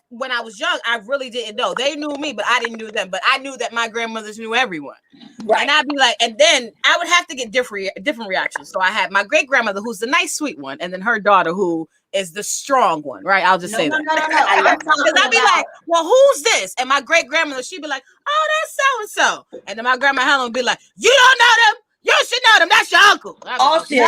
when I was young, I really didn't know. They knew me, but I didn't know them. But I knew that my grandmothers knew everyone. Right. And I'd be like, and then I would have to get different reactions. So I had my great grandmother, who's the nice, sweet one, and then her daughter, who is the strong one, right? I'll just say that. No. Because I'd be like, well, who's this? And my great grandmother, she'd be like, oh, that's so-and-so. And then my grandma Helen would be like, you don't know them. You should know them. That's your uncle. Oh, shit. No.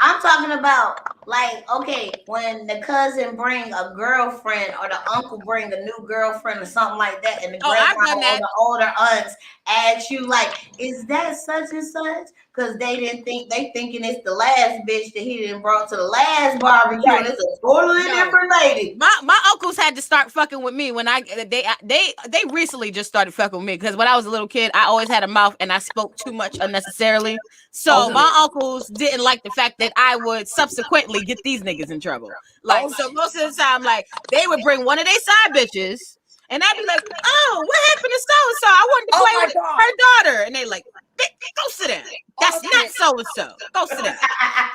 I'm talking about, like, okay, when the cousin bring a girlfriend or the uncle bring a new girlfriend or something like that, and the grandma or the older aunts ask you, like, is that such and such? because they thinking it's the last bitch that he didn't brought to the last barbecue, and it's a totally different lady. My uncles had to start fucking with me when they recently just started fucking with me because when I was a little kid, I always had a mouth and I spoke too much unnecessarily. So my uncles didn't like the fact that I would subsequently get these niggas in trouble. Like, so most of the time, like, they would bring one of their side bitches, and I'd be like, "Oh, what happened to so and so? I wanted to play with her daughter," and they like, "Go sit down. That's not so and so. Go sit down.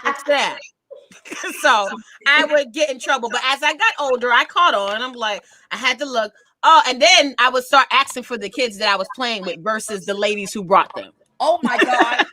Go sit down." So I would get in trouble. But as I got older, I caught on. I'm like, I had to look. Oh, and then I would start asking for the kids that I was playing with versus the ladies who brought them. Oh my God.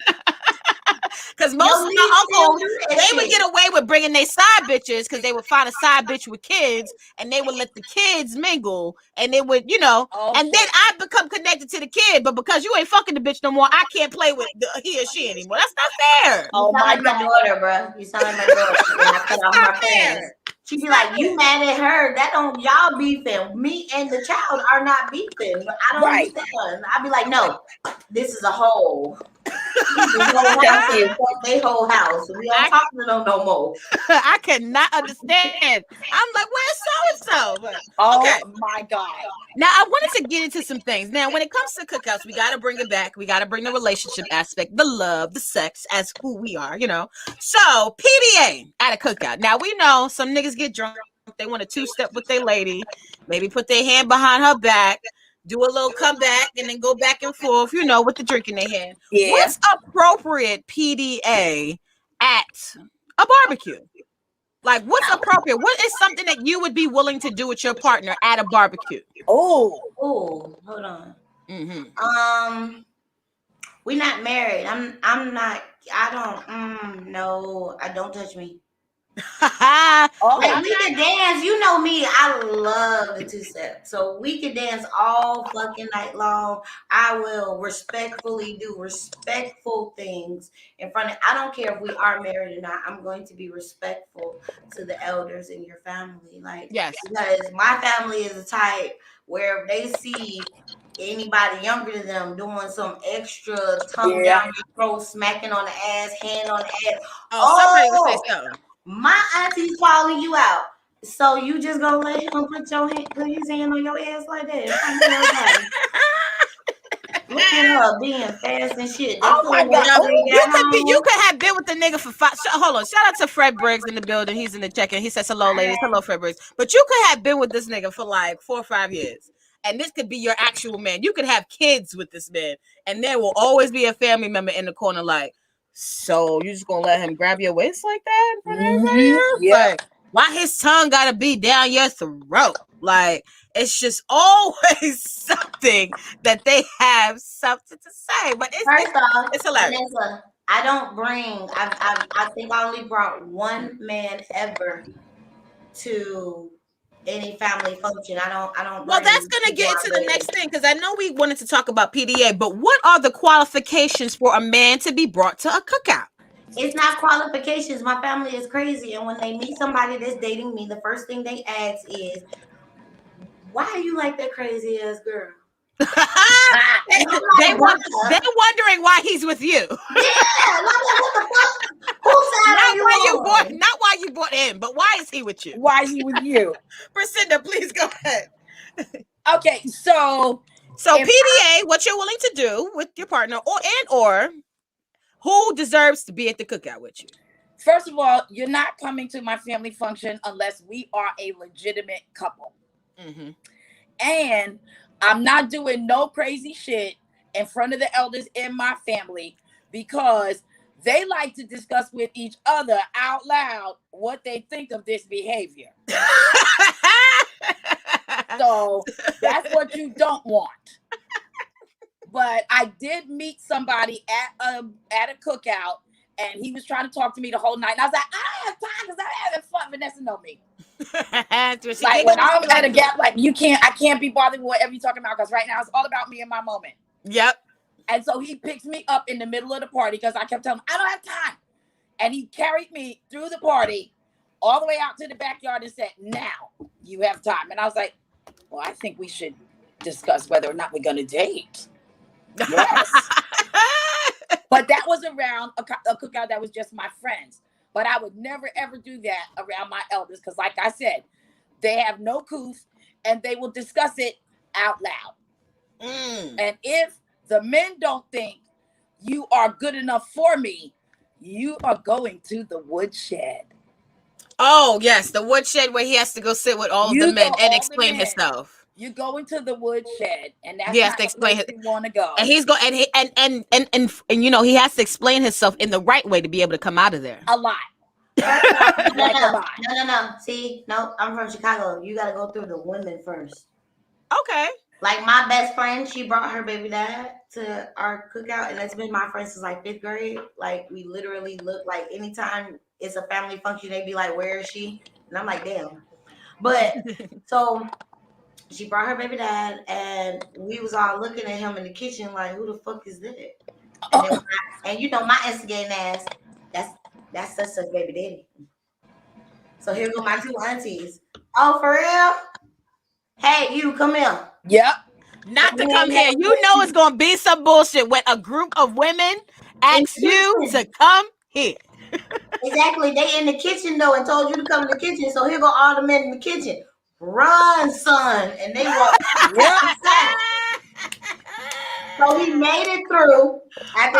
Because most of my uncles, they would get away with bringing their side bitches because they would find a side bitch with kids and they would let the kids mingle and they would, you know, and then I become connected to the kid. But because you ain't fucking the bitch no more, I can't play with he or she anymore. That's not fair. You sound like my daughter, bro. You sound like my daughter. I cut off my pants. She'd be like, "You mad at her? That don't y'all beefing. Me and the child are not beefing. I don't understand." I'd be like, "No, this is a whole. They whole house. We don't talk to them no more." I cannot understand. I'm like, where's so-and-so? Oh my God. Now, I wanted to get into some things. Now, when it comes to cookouts, we got to bring it back. We got to bring the relationship aspect, the love, the sex as who we are, you know. So, PDA at a cookout. Now, we know some niggas get drunk. They want to two-step with their lady, maybe put their hand behind her back, do a little comeback, and then go back and forth, you know, with the drink in their hand. Yeah. What's appropriate PDA at a barbecue? Like, what's appropriate? What is something that you would be willing to do with your partner at a barbecue? Oh, hold on. Mm-hmm. We're not married. I'm not. I don't. No, I don't touch me. Like, we can dance. You know me. I love the two-step. So we can dance all fucking night long. I will respectfully do respectful things in front of. I don't care if we are married or not. I'm going to be respectful to the elders in your family. Like, yes, because my family is the type where if they see anybody younger than them doing some extra tongue down your throat, smacking on the ass, hand on the ass. Somebody would say so. My auntie's calling you out. So you just gonna let him put his hand on your ass like that? Look at her being fast and shit. Oh my God! You could have been with the nigga for 5. Hold on. Shout out to Fred Briggs in the building. He's in the check-in. He says hello, ladies. Hello, Fred Briggs. But you could have been with this nigga for like 4 or 5 years, and this could be your actual man. You could have kids with this man, and there will always be a family member in the corner like. So you just gonna let him grab your waist like that in front of everybody else? Yeah. Like, why his tongue gotta be down your throat? Like, it's just always something that they have something to say. But it's hilarious. Vanessa, I don't bring. I think I only brought one man ever to any family function. I don't. Well, that's gonna get into the next thing because I know we wanted to talk about PDA, but what are the qualifications for a man to be brought to a cookout? It's not qualifications. My family is crazy, and when they meet somebody that's dating me, the first thing they ask is, "Why are you like that crazy ass girl?" They're wondering why he's with you. Yeah, like, what the fuck? Whose side are you on? Not why you brought him, but why is he with you? Why is he with you? Priscinda, please go ahead. Okay, so PDA, what you're willing to do with your partner, or who deserves to be at the cookout with you? First of all, you're not coming to my family function unless we are a legitimate couple. Mm-hmm. And I'm not doing no crazy shit in front of the elders in my family because they like to discuss with each other out loud what they think of this behavior. So that's what you don't want. But I did meet somebody at a cookout, and he was trying to talk to me the whole night. And I was like, I don't have time because I'm having fun. Vanessa know me. Like when I'm at a gap, like I can't be bothered with whatever you're talking about because right now it's all about me and my moment. Yep. And so he picks me up in the middle of the party because I kept telling him I don't have time, and he carried me through the party all the way out to the backyard and said, "Now you have time." And I was like, "Well, I think we should discuss whether or not we're gonna date." Yes. But that was around a cookout that was just my friends. But I would never, ever do that around my elders because, like I said, they have no couth and they will discuss it out loud. And if the men don't think you are good enough for me, you are going to the woodshed. Oh, yes, the woodshed where he has to go sit with all of the men and explain himself. You go into the woodshed, and that's He has not to the explain place you want to go. And he's going and you know, he has to explain himself in the right way to be able to come out of there. A lot. No. See, no, I'm from Chicago. You got to go through the women first. Okay. Like my best friend, she brought her baby dad to our cookout, and it's been my friend since like 5th grade. Like we literally look like anytime it's a family function, they be like, "Where is she?" And I'm like, "Damn." But so she brought her baby dad, and we was all looking at him in the kitchen like, "Who the fuck is that?" And you know my instigating ass. That's such baby daddy. So here go my 2 aunties. Oh, for real? Hey, you come here. Yep. Not to come here. You know it's gonna be some bullshit when a group of women ask you to come here. Exactly. They in the kitchen though and told you to come in the kitchen. So here go all the men in the kitchen. Run, son. And they walk outside. So he made it through. After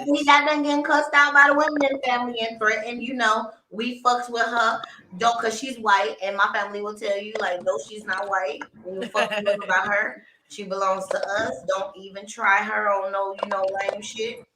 he got done getting cussed out by the women in the family and threatened, you know, we fucks with her. Don't, cause she's white, and my family will tell you, like, no, she's not white. We will fuck you up about her. She belongs to us. Don't even try her on no, you know, lame shit.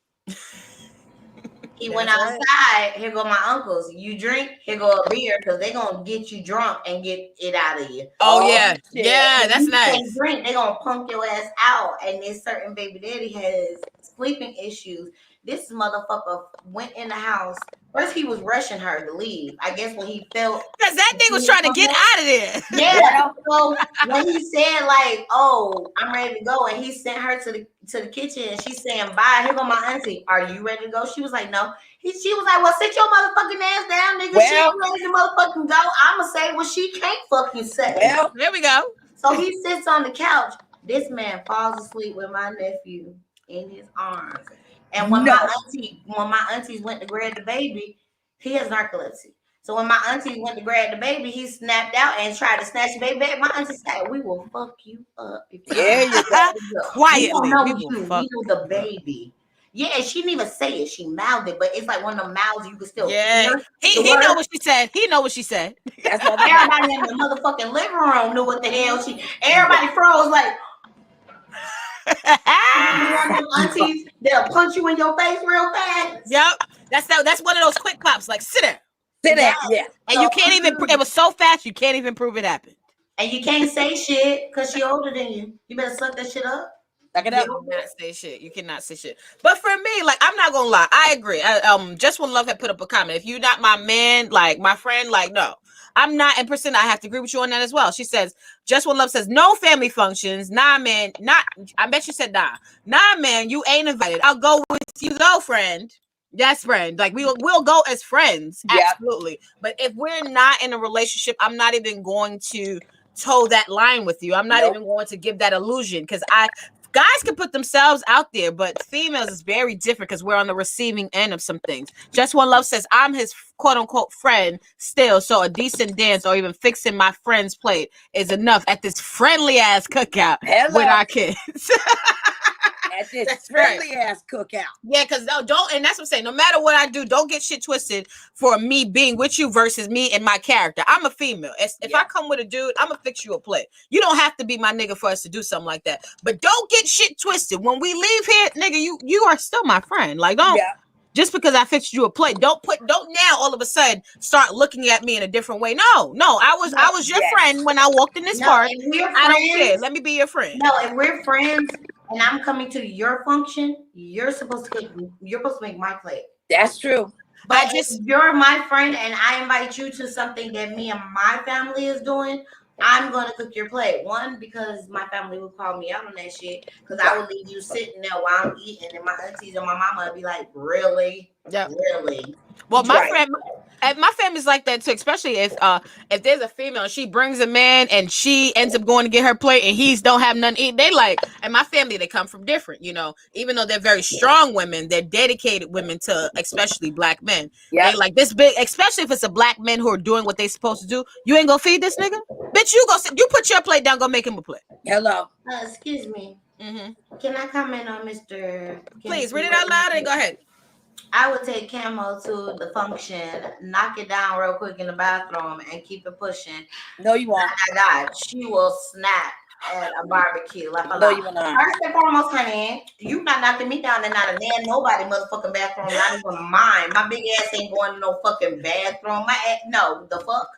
He went outside. Here go my uncles. You drink, here go a beer, because they're going to get you drunk and get it out of you. Oh, yeah. Yeah, that's nice. Drink, they're going to punk your ass out. And this certain baby daddy has sleeping issues. This motherfucker went in the house. First, he was rushing her to leave. I guess when he felt... Because that thing was trying to get out of there. Yeah. So when he said, like, oh, I'm ready to go, and he sent her to the kitchen, and she's saying, bye, here go my auntie. Are you ready to go? She was like, no. She was like, well, sit your motherfucking ass down, nigga. She ain't ready to motherfucking go. I'm going to say what she can't fucking say. Well, there we go. So he sits on the couch. This man falls asleep with my nephew in his arms. And when my aunties went to grab the baby, he has narcolepsy. So when my auntie went to grab the baby, he snapped out and tried to snatch the baby back. My auntie said, "We will fuck you up." You go. Quietly. We know the baby. Yeah, she didn't even say it. She mouthed it, but it's like one of the mouths you can still hear. He know what she said. He know what she said. Everybody in the motherfucking living room knew what the hell everybody froze like. Aunties, they'll punch you in your face real fast. Yep, that's one of those quick pops. Like sit there. Yeah. And so, you can't even. It was so fast you can't even prove it happened. And you can't say shit because she older than you. You better suck that shit up. Suck it up. You cannot say shit. You cannot say shit. But for me, like I'm not gonna lie, I agree. Just One Love had put up a comment. If you're not my man, like my friend, like no. I'm not in percent. I have to agree with you on that as well. She says, Just One Love says, no family functions. Nah, man. I bet you said nah. Nah, man, you ain't invited. I'll go with you though, friend. Yes, friend. Like we'll go as friends. Yep. Absolutely. But if we're not in a relationship, I'm not even going to toe that line with you. I'm not even going to give that illusion because guys can put themselves out there, but females is very different because we're on the receiving end of some things. Just One Love says, I'm his quote unquote friend still, so a decent dance or even fixing my friend's plate is enough at this friendly ass cookout with our kids. At this friendly ass cookout. Yeah, because don't, and that's what I'm saying. No matter what I do, don't get shit twisted for me being with you versus me and my character. I'm a female. If I come with a dude, I'm gonna fix you a plate. You don't have to be my nigga for us to do something like that. But don't get shit twisted. When we leave here, nigga, you are still my friend. Like don't just because I fixed you a plate, don't now all of a sudden start looking at me in a different way. No, I was your friend when I walked in this park. I don't care. Let me be your friend. No, if we're friends. And I'm coming to your function, you're supposed to make my plate. That's true. But if you're my friend and I invite you to something that me and my family is doing, I'm going to cook your plate. One, because my family will call me out on that shit. Because I would leave you sitting there while I'm eating. And my aunties and my mama would be like, really? Yeah. Really? Well, my friend, And my family's like that too, especially if there's a female and she brings a man and she ends up going to get her plate and he's don't have nothing to eat. They like, and my family, they come from different, even though they're very strong women, they're dedicated women to especially black men. Yeah. They like this big, especially if it's a black men who are doing what they supposed to do. You ain't gonna feed this nigga, bitch. You put your plate down, go make him a plate. Hello. Excuse me. Mm-hmm. Can I comment on Mr. Please read it out loud and go ahead. I would take Camo to the function, knock it down real quick in the bathroom, and keep it pushing. No, you won't. My God, she will snap at a barbecue. Like No, you will not. First and foremost, honey, you not knocking me down and not a man, nobody motherfucking bathroom, not even mine. My big ass ain't going to no fucking bathroom. My ass, no, the fuck.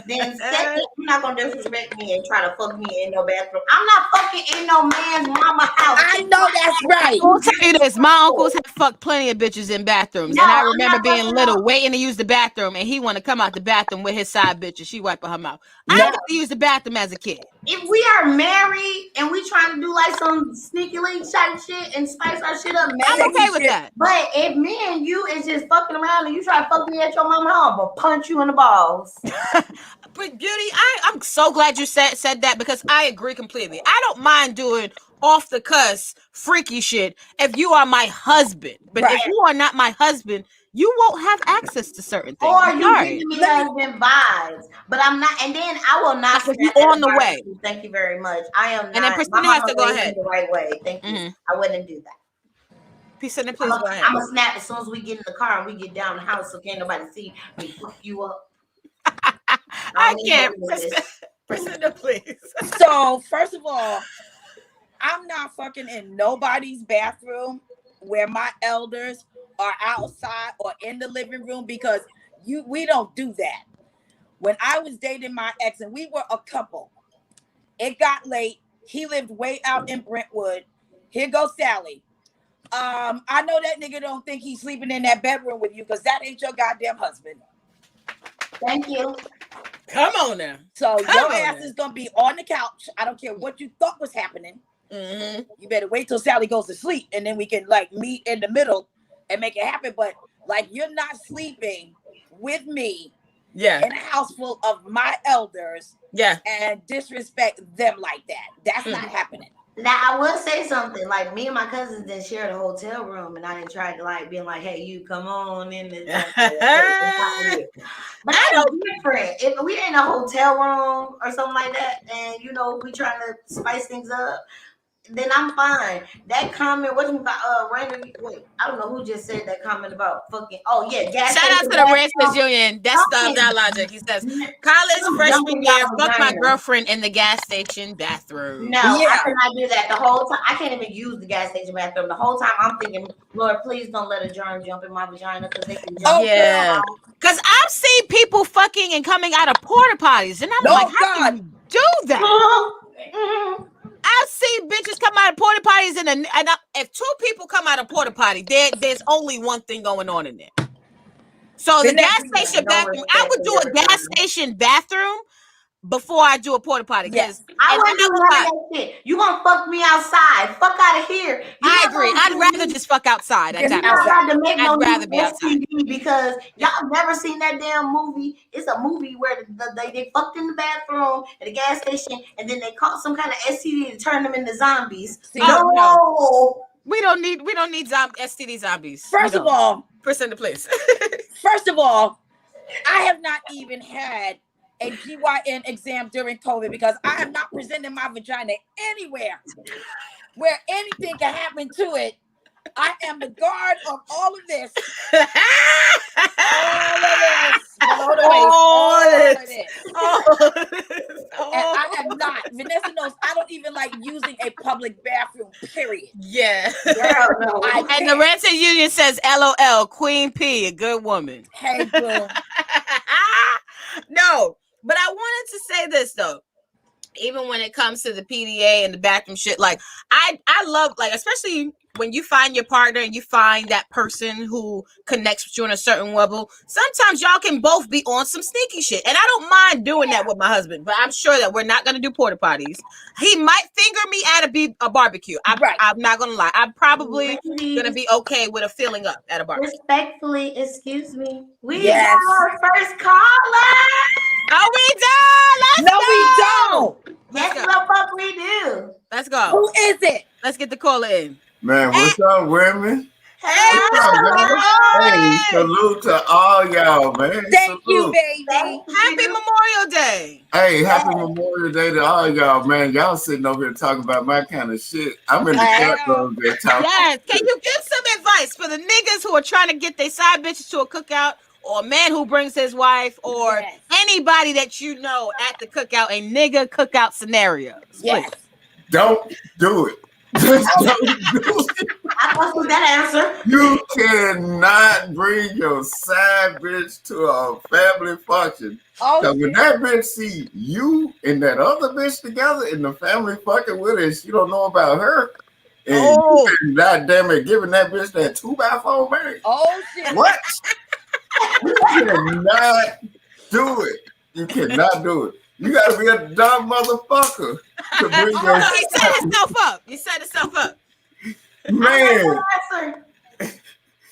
Then second, you're not gonna disrespect me and try to fuck me in no bathroom. I'm not fucking in no man's mama house. I know that's right. I'll tell you this: my uncles have fucked plenty of bitches in bathrooms, and I remember being little, waiting to use the bathroom, and he want to come out the bathroom with his side bitch, and she wiping her mouth. I got to use the bathroom as a kid. If we are married and we trying to do like some sneaky link type shit and spice our shit up, I'm okay with that. But if me and you is just fucking around and you try to fuck me at your mama's home, I'm gonna punch you in the balls. But Beauty, I'm so glad you said that, because I agree completely. I don't mind doing off the cuss freaky shit if you are my husband. But if you are not my husband, you won't have access to certain things. Or you giving me husband vibes, but I'm not. And then I will not. You on the way. Thank you very much. I am not. And then Priscilla has to go ahead the right way. Thank you. I wouldn't do that. Priscilla, please go ahead. I'm gonna snap as soon as we get in the car and we get down the house, so can't nobody see me fuck you up. I can't. Priscilla, please. So first of all, I'm not fucking in nobody's bathroom where my elders are outside or in the living room, because we don't do that. When I was dating my ex and we were a couple, it got late. He lived way out in Brentwood. Here goes Sally. I know that nigga don't think he's sleeping in that bedroom with you, because that ain't your goddamn husband. Thank you. Come on now. So your ass is gonna be on the couch. I don't care what you thought was happening. Mm-hmm. You better wait till Sally goes to sleep, and then we can like meet in the middle and make it happen. But like, you're not sleeping with me in a house full of my elders and disrespect them like that. That's not happening. Now I will say something. Like, me and my cousins didn't share the hotel room, and I didn't try to like being like, "Hey, you come on in." But I know different. If we in a hotel room or something like that, and we trying to spice things up, then I'm fine. That comment, random. Wait, I don't know who just said that comment about fucking. Oh yeah, gas. Shout out to the Ranchers Union. That's that logic. He says, college freshman year, fuck my girlfriend in the gas station bathroom. No, I cannot do that the whole time. I can't even use the gas station bathroom. The whole time I'm thinking, Lord, please don't let a germ jump in my vagina, because they can jump. Because I've seen people fucking and coming out of porta potties, and I'm like, how can you do that? I've seen bitches come out of porta potties, and if two people come out of porta potty, there's only one thing going on in there. So the gas station bathroom, I would do a gas station bathroom before I do a porta potty. Yes, I wouldn't do none of that shit. You gonna fuck me outside? Fuck out of here. I agree. I'd rather just fuck outside. I'd rather be outside. Because y'all never seen that damn movie. It's a movie where they fucked in the bathroom at a gas station, and then they caught some kind of STD to turn them into zombies. No. We don't need STD zombies. First of all, Priscilla, please. First of all, I have not even had a GYN exam during COVID, because I am not presenting my vagina anywhere where anything can happen to it. I am the guard of all of this. All of this. And I am not. Vanessa knows I don't even like using a public bathroom, period. Yeah. Girl, no, and the Ranchers Union says, LOL, Queen P, a good woman. Hey, girl. No, but I wanted to say this, though. Even when it comes to the PDA and the bathroom shit, like, I love, like, especially when you find your partner and you find that person who connects with you on a certain level, sometimes y'all can both be on some sneaky shit. And I don't mind doing that with my husband, but I'm sure that we're not going to do porta potties. He might finger me at a barbecue. I'm not going to lie. I'm probably going to be okay with a filling up at a barbecue. Respectfully, excuse me. We got our first caller. Oh, we done. We don't. Yes, the fuck we do. Let's go. Who is it? Let's get the caller in. Man, what's up, women? Hey, Hey, salute to all y'all, man. Thank you, Salute. baby. Happy Memorial Day. Hey, happy Memorial Day to all y'all, man. Y'all sitting over here talking about my kind of shit. I'm in the chat room there talking. Yes. Can you give some advice for the niggas who are trying to get their side bitches to a cookout, or a man who brings his wife, or anybody that you know at the cookout, a nigga cookout scenario? Yes. Don't do it. Just don't do it. I fuck with that answer. You cannot bring your side bitch to a family function. Because when that bitch see you and that other bitch together in the family fucking with her, she don't know about her. And you goddamn it, giving that bitch that 2x4 man. Oh shit. What? You cannot do it. You cannot do it. You gotta be a dumb motherfucker to bring your He set himself up. He set himself up. man.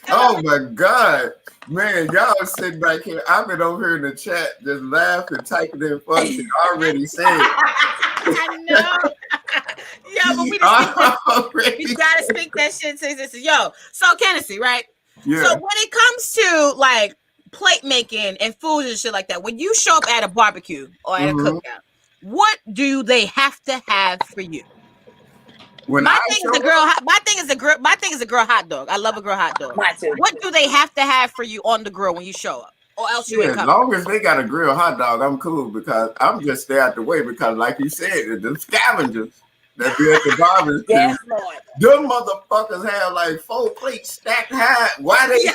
Oh my God. Man, y'all sitting back here. I've been over here in the chat just laughing, typing in function already said. I know. Yeah, but we gotta speak that shit to existence. Yo, so Kennedy, right? Yeah. So when it comes to like plate making and food and shit like that, when you show up at a barbecue or at a cookout, what do they have to have for you? My thing is a girl hot dog. I love a girl hot dog. Mine too. What do they have to have for you on the grill when you show up? Or else you ain't As coming. long as they got a grilled hot dog, I'm cool because I'm just stay out the way because like you said, the scavengers that be at the barbecue. Yes, Lord. Them motherfuckers have like 4 plates stacked high. Why they eat?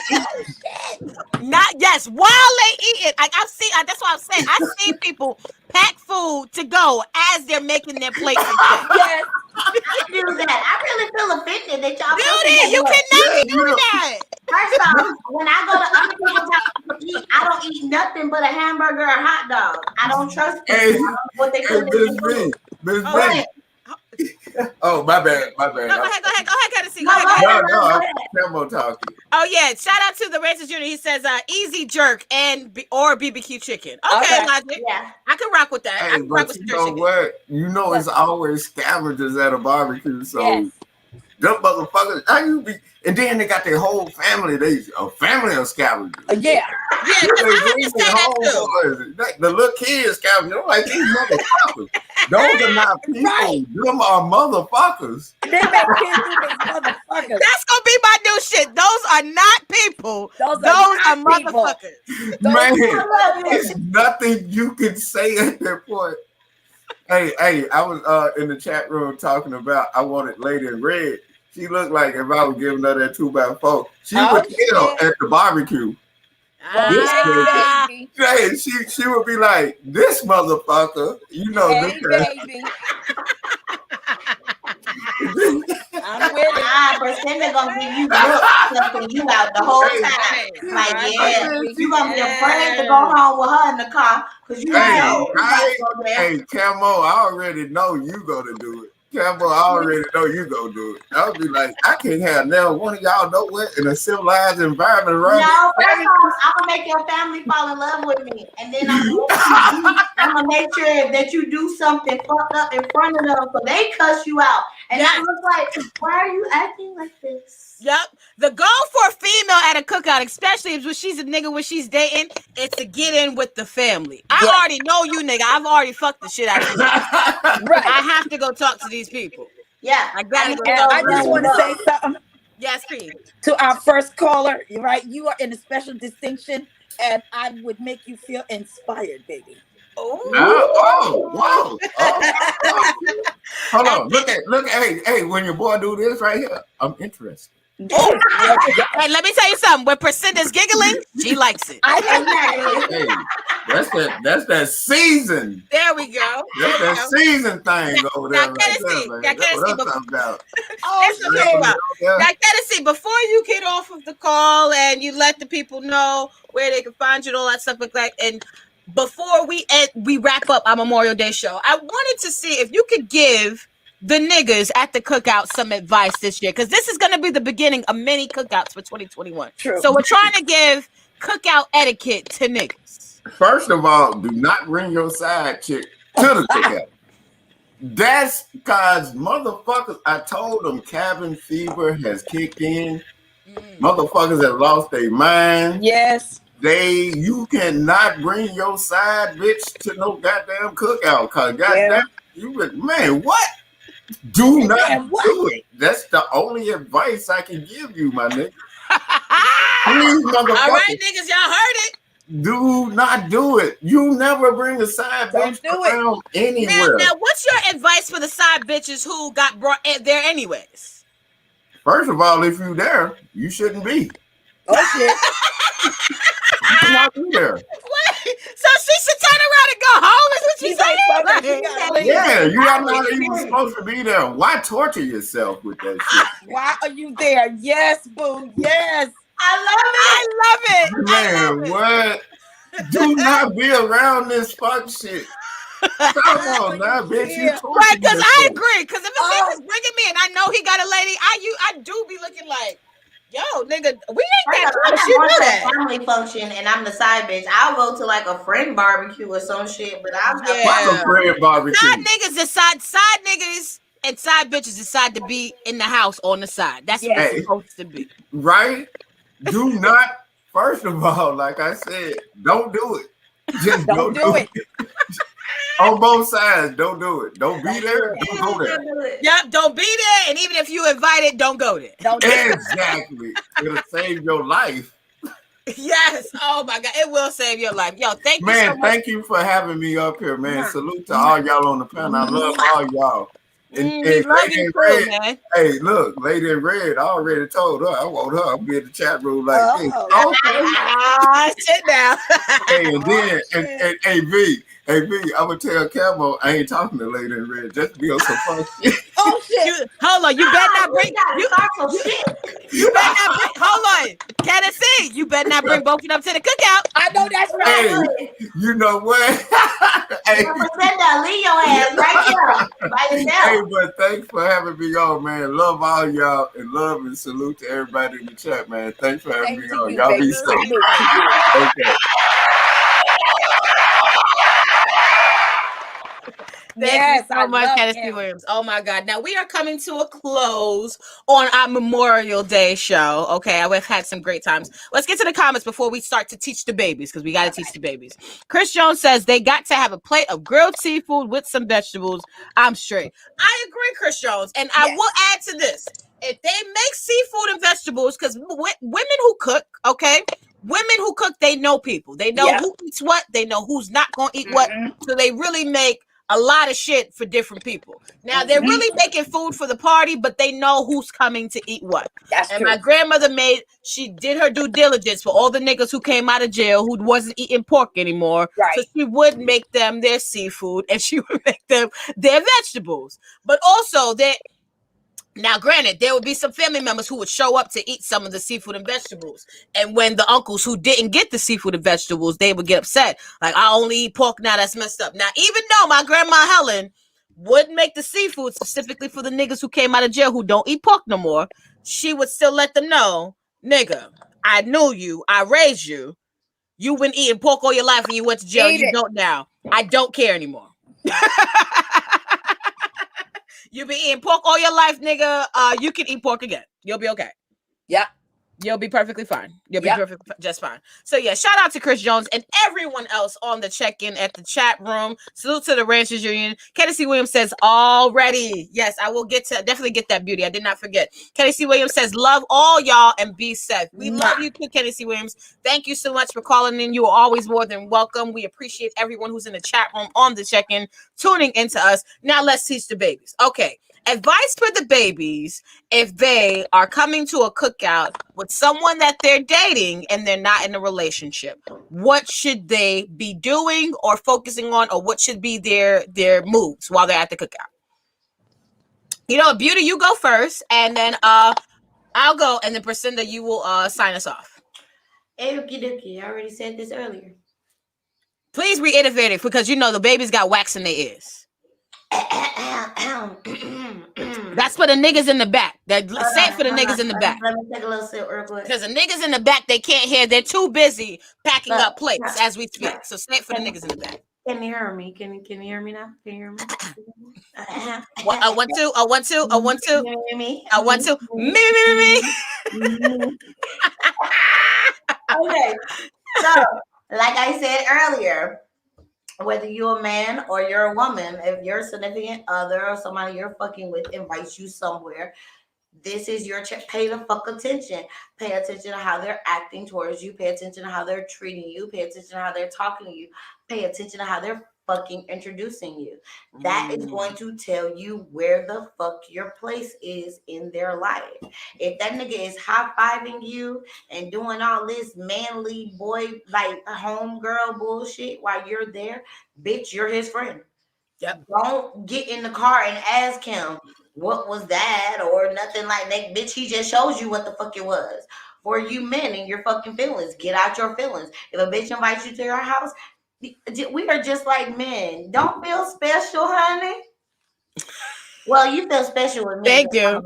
While they eat it. I've seen. That's what I'm saying. I've seen people pack food to go as they're making their plates. Yes. I do that. I really feel offended that y'all You cannot be doing that. First off, when I go to other people's house to eat, I don't eat nothing but a hamburger or a hot dog. I don't trust people. I don't know what they put in the Miss B. Oh, my bad. No, go ahead, Kennedy. No, Camo talking. Oh yeah, shout out to the Racist Junior. He says easy jerk or BBQ chicken. Okay, Logic. Yeah, I can rock with that. Hey, I can rock with you jerk know chicken. what? You know it's always scavengers at a barbecue, so them motherfuckers. How you be? And then they got their whole family. They a family of scavengers. Yeah, I understand that too. The little kids scavengers. I'm like these motherfuckers. Those are not people. Right. Them are motherfuckers. They make kids do these motherfuckers. That's gonna be my new shit. Those are not people. Those are motherfuckers. Man, it's nothing you can say at that point. Hey, I was in the chat room talking about I wanted Lady in Red. She looked like if I was giving her that 2x4, she would kill at the barbecue. Hey, she would be like, this motherfucker, you know, hey, baby. I'm with it. Priscilla gonna give you helping you out the whole time. Like, you gonna be afraid to go home with her in the car because you know. Hey, Camo, I already know you gonna do it. Campbell, I already know you gonna do it. I'll be like, I can't have now one of y'all nowhere in a civilized environment around. No, first off, I'm gonna make your family fall in love with me, and then I'm gonna make sure that you do something fucked up in front of them so they cuss you out. And I was like, why are you acting like this? Yep. The goal for a female at a cookout, especially if she's a nigga when she's dating, is to get in with the family. I already know you, nigga. I've already fucked the shit out of you. Right. I have to go talk to these people. Yeah. I gotta go. I just want to say something. Yes, please. To our first caller, right? You are in a special distinction, and I would make you feel inspired, baby. Whoa. Hold on. Look at hey, when your boy do this right here, I'm interested. Hey, let me tell you something. When Priscilla's giggling, she likes it. Hey, That's that season. There we go. That's that season thing over there. Now, Tennessee, That's what I'm talking about. Now, Tennessee, before you get off of the call and you let the people know where they can find you and all that stuff like that, and before we wrap up our Memorial Day show, I wanted to see if you could give the niggas at the cookout some advice this year, because this is going to be the beginning of many cookouts for 2021. True. So we're trying to give cookout etiquette to niggas. First of all, do not bring your side chick to the cookout. That's because motherfuckers, I told them cabin fever has kicked in. Motherfuckers have lost their mind. Yes. You cannot bring your side bitch to no goddamn cookout, cause goddamn man, what? Do not do it. That's the only advice I can give you, my nigga. Please, motherfucker. All right, niggas, y'all heard it. Do not do it. You never bring a side bitch around anywhere. Now, what's your advice for the side bitches who got brought there anyways? First of all, if you're there, you shouldn't be. Oh shit. You should not be there. Wait, so she should turn around and go home? Is what she saying? Yeah, you're not even supposed to be there. Why torture yourself with that shit? Why are you there? Yes, boo. Yes. I love it. Man, what? Do not be around this fuck shit. Come on now, bitch. You right, because I agree. Because if a nigga's bringing me and I know he got a lady, I do be looking like, yo, nigga, we ain't that close. You know that. Family function and I'm the side bitch. I'll go to like a friend barbecue or some shit, but I'm not a friend barbecue. Side niggas decide, side niggas and side bitches decide to be in the house on the side. That's what it's supposed to be. Right? Do not, first of all, like I said, don't do it. Just don't do it. On both sides, don't do it. Don't be there, don't go there. Yep, don't be there. And even if you invite it, don't go there. Exactly. It'll save your life. Yes. Oh my God. It will save your life. Yo, thank you so much. Thank you for having me up here, man. Salute to all y'all on the panel. I love all y'all. And Lady in Red, man. Hey, look, Lady in Red, I already told her I want her to be in the chat room like this. Sit down. Hey, and then, and V, I'm going to tell Camo I ain't talking to Lady in Red. Just be on some fun shit. Oh, shit. Hold on. You better not bring. You better not bring. Hold on. Tennessee, you better not bring both of them to the cookout. I know that's right. Hey, you know what? Hey, leave your ass right there by yourself. Hey, but thanks for having me on, man. Love all y'all and love and salute to everybody in the chat, man. Thanks for having me on. Y'all be safe. Okay. Thank you so much, Tennessee Williams. Oh my God. Now we are coming to a close on our Memorial Day show. Okay, we've had some great times. Let's get to the comments before we start to teach the babies, because we got to teach the babies. Chris Jones says they got to have a plate of grilled seafood with some vegetables. I'm straight. I agree, Chris Jones. And I will add to this. If they make seafood and vegetables, because women who cook, okay, women who cook, they know people. They know who eats what. They know who's not going to eat what. So they really make a lot of shit for different people. Now they're really making food for the party, but they know who's coming to eat what. That's and true. My grandmother she did her due diligence for all the niggas who came out of jail who wasn't eating pork anymore. Right. So she would make them their seafood and she would make them their vegetables. But also now, granted, there would be some family members who would show up to eat some of the seafood and vegetables. And when the uncles who didn't get the seafood and vegetables, they would get upset. Like, I only eat pork now, that's messed up. Now, even though my grandma Helen would make the seafood specifically for the niggas who came out of jail who don't eat pork no more, she would still let them know, nigga, I knew you, I raised you. You've been eating pork all your life and you went to jail. You don't now. I don't care anymore. You've been eating pork all your life, nigga. You can eat pork again. You'll be okay. Yeah. You'll be perfectly fine. You'll be just fine. So yeah, shout out to Chris Jones and everyone else on the check-in at the chat room. Salute to the Ranchers Union. Tennessee Williams says already. Yes, I will definitely get that, beauty. I did not forget. Tennessee Williams says love all y'all and be safe. We love you too, Tennessee Williams. Thank you so much for calling in. You are always more than welcome. We appreciate everyone who's in the chat room on the check-in tuning into us. Now let's teach the babies. Okay. advice for the babies if they are coming to a cookout with someone that they're dating and they're not in a relationship. What should they be doing or focusing on, or what should be their moves while they're at the cookout? Beauty, you go first, and then I'll go, and then Priscinda, you will sign us off. Okie dokie. I already said this earlier. Please reiterate it, because the babies got wax in their ears. That's for the niggas in the back. Say it for the niggas in the back. Let me take a little sip real quick. Because the niggas in the back, they can't hear. They're too busy packing up plates as we speak. So say it for the niggas in the back. Can you hear me? Can you hear me now? Can you hear me? I want to. I want to. I want to. Can you hear me? I want to. Me. Okay. So, like I said earlier, whether you're a man or you're a woman, if your significant other or somebody you're fucking with invites you somewhere, this is your pay the fuck attention. Pay attention to how they're acting towards you. Pay attention to how they're treating you. Pay attention to how they're talking to you. Pay attention to how they're fucking introducing you. That is going to tell you where the fuck your place is in their life. If that nigga is high-fiving you and doing all this manly boy, like homegirl bullshit while you're there, bitch, you're his friend. Yep. Don't get in the car and ask him, what was that, or nothing like that. Bitch, he just shows you what the fuck it was. For you men and your fucking feelings, get out your feelings. If a bitch invites you to your house, we are just like men. Don't feel special, honey. Well, you feel special with me. Thank you.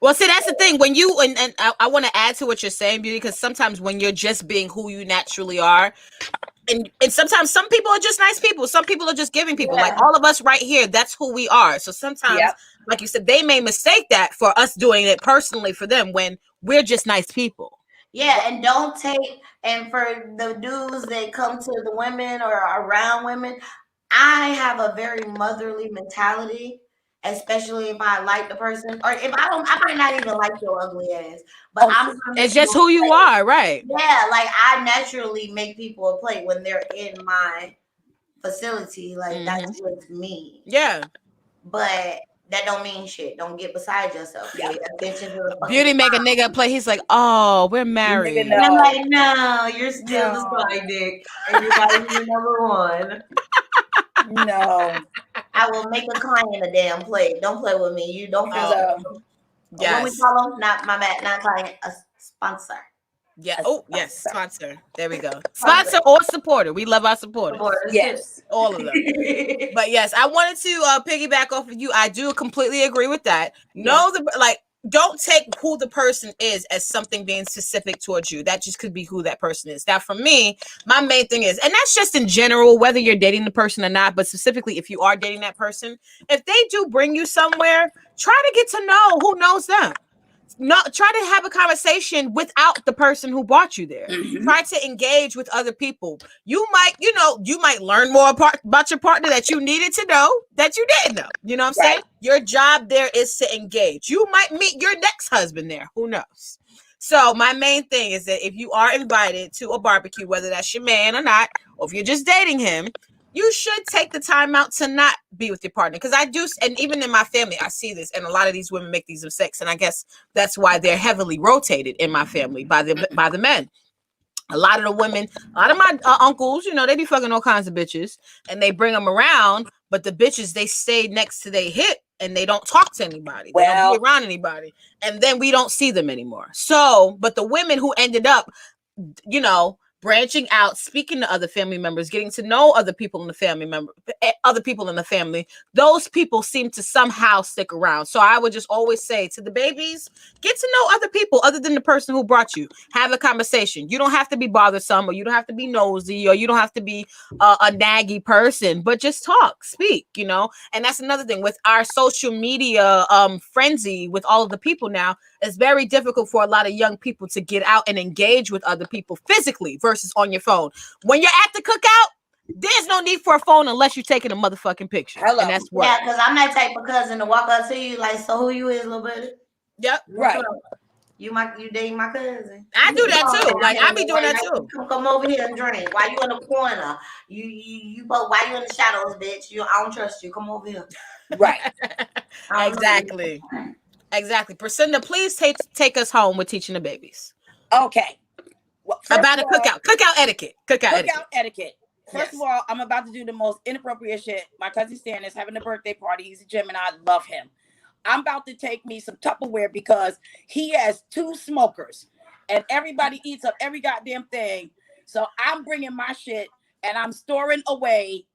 Well, see, that's the thing. When you and I want to add to what you're saying, Beauty, because sometimes when you're just being who you naturally are, and sometimes some people are just nice people. Some people are just giving people. Like all of us right here, that's who we are. So sometimes, like you said, they may mistake that for us doing it personally for them when we're just nice people. Yeah, and don't take, and for the dudes that come to the women or around women, I have a very motherly mentality, especially if I like the person, or if I don't, I might not even like your ugly ass, but it's just who you are, right? Yeah, like I naturally make people a plate when they're in my facility, like that's just me. Yeah, but that don't mean shit. Don't get beside yourself. Pay attention to the Beauty make a nigga play. He's like, oh, we're married. And I'm like, no, you're still the side dick, and you're not even number one. No, I will make a client a damn play. Don't play with me. You don't feel yes. What we call them? Not my bad. Not client. A sponsor. Yeah. Oh, yes. Sponsor. There we go. Sponsor or supporter. We love our supporters. Yes. All of them. But yes, I wanted to piggyback off of you. I do completely agree with that. Don't take who the person is as something being specific towards you. That just could be who that person is. Now, for me, my main thing is, and that's just in general, whether you're dating the person or not, but specifically if you are dating that person, if they do bring you somewhere, try to get to know who knows them. Try to have a conversation without the person who brought you there. Try to engage with other people. You might learn more about your partner that you needed to know that you didn't know. You know what I'm saying? Your job there is to engage. You might meet your next husband there. Who knows? So my main thing is that if you are invited to a barbecue, whether that's your man or not, or if you're just dating him, you should take the time out to not be with your partner. Because I do, and even in my family, I see this, and a lot of these women make these mistakes, and I guess that's why they're heavily rotated in my family by the men. A lot of the women, a lot of my uncles, they be fucking all kinds of bitches, and they bring them around, but the bitches, they stay next to their hip, and they don't talk to anybody. They don't be around anybody, and then we don't see them anymore. So, but the women who ended up, branching out, speaking to other family members, getting to know other people in the family those people seem to somehow stick around. So I would just always say to the babies, get to know other people other than the person who brought you. Have a conversation. You don't have to be bothersome, or you don't have to be nosy, or you don't have to be a naggy person, but just talk, speak, and that's another thing with our social media frenzy with all of the people now. It's very difficult for a lot of young people to get out and engage with other people physically versus on your phone. When you're at the cookout, there's no need for a phone unless you're taking a motherfucking picture. Hello. And that's what. Yeah, because I'm that type of cousin to walk up to you like, so who you is, little buddy? Yep. Right. You dating my cousin. I do that too. Like I be doing that too. Come over here and drink. Why you in the corner? Why you in the shadows, bitch? I don't trust you. Come over here. Right. Exactly. Exactly. Priscilla, please take us home with teaching the babies. Okay. Well, about a cookout. Cookout etiquette. Cookout etiquette. First Yes. of all, I'm about to do the most inappropriate shit. My cousin Stan is having a birthday party. He's a Gemini. I love him. I'm about to take me some Tupperware because he has 2 smokers and everybody eats up every goddamn thing. So I'm bringing my shit and I'm storing away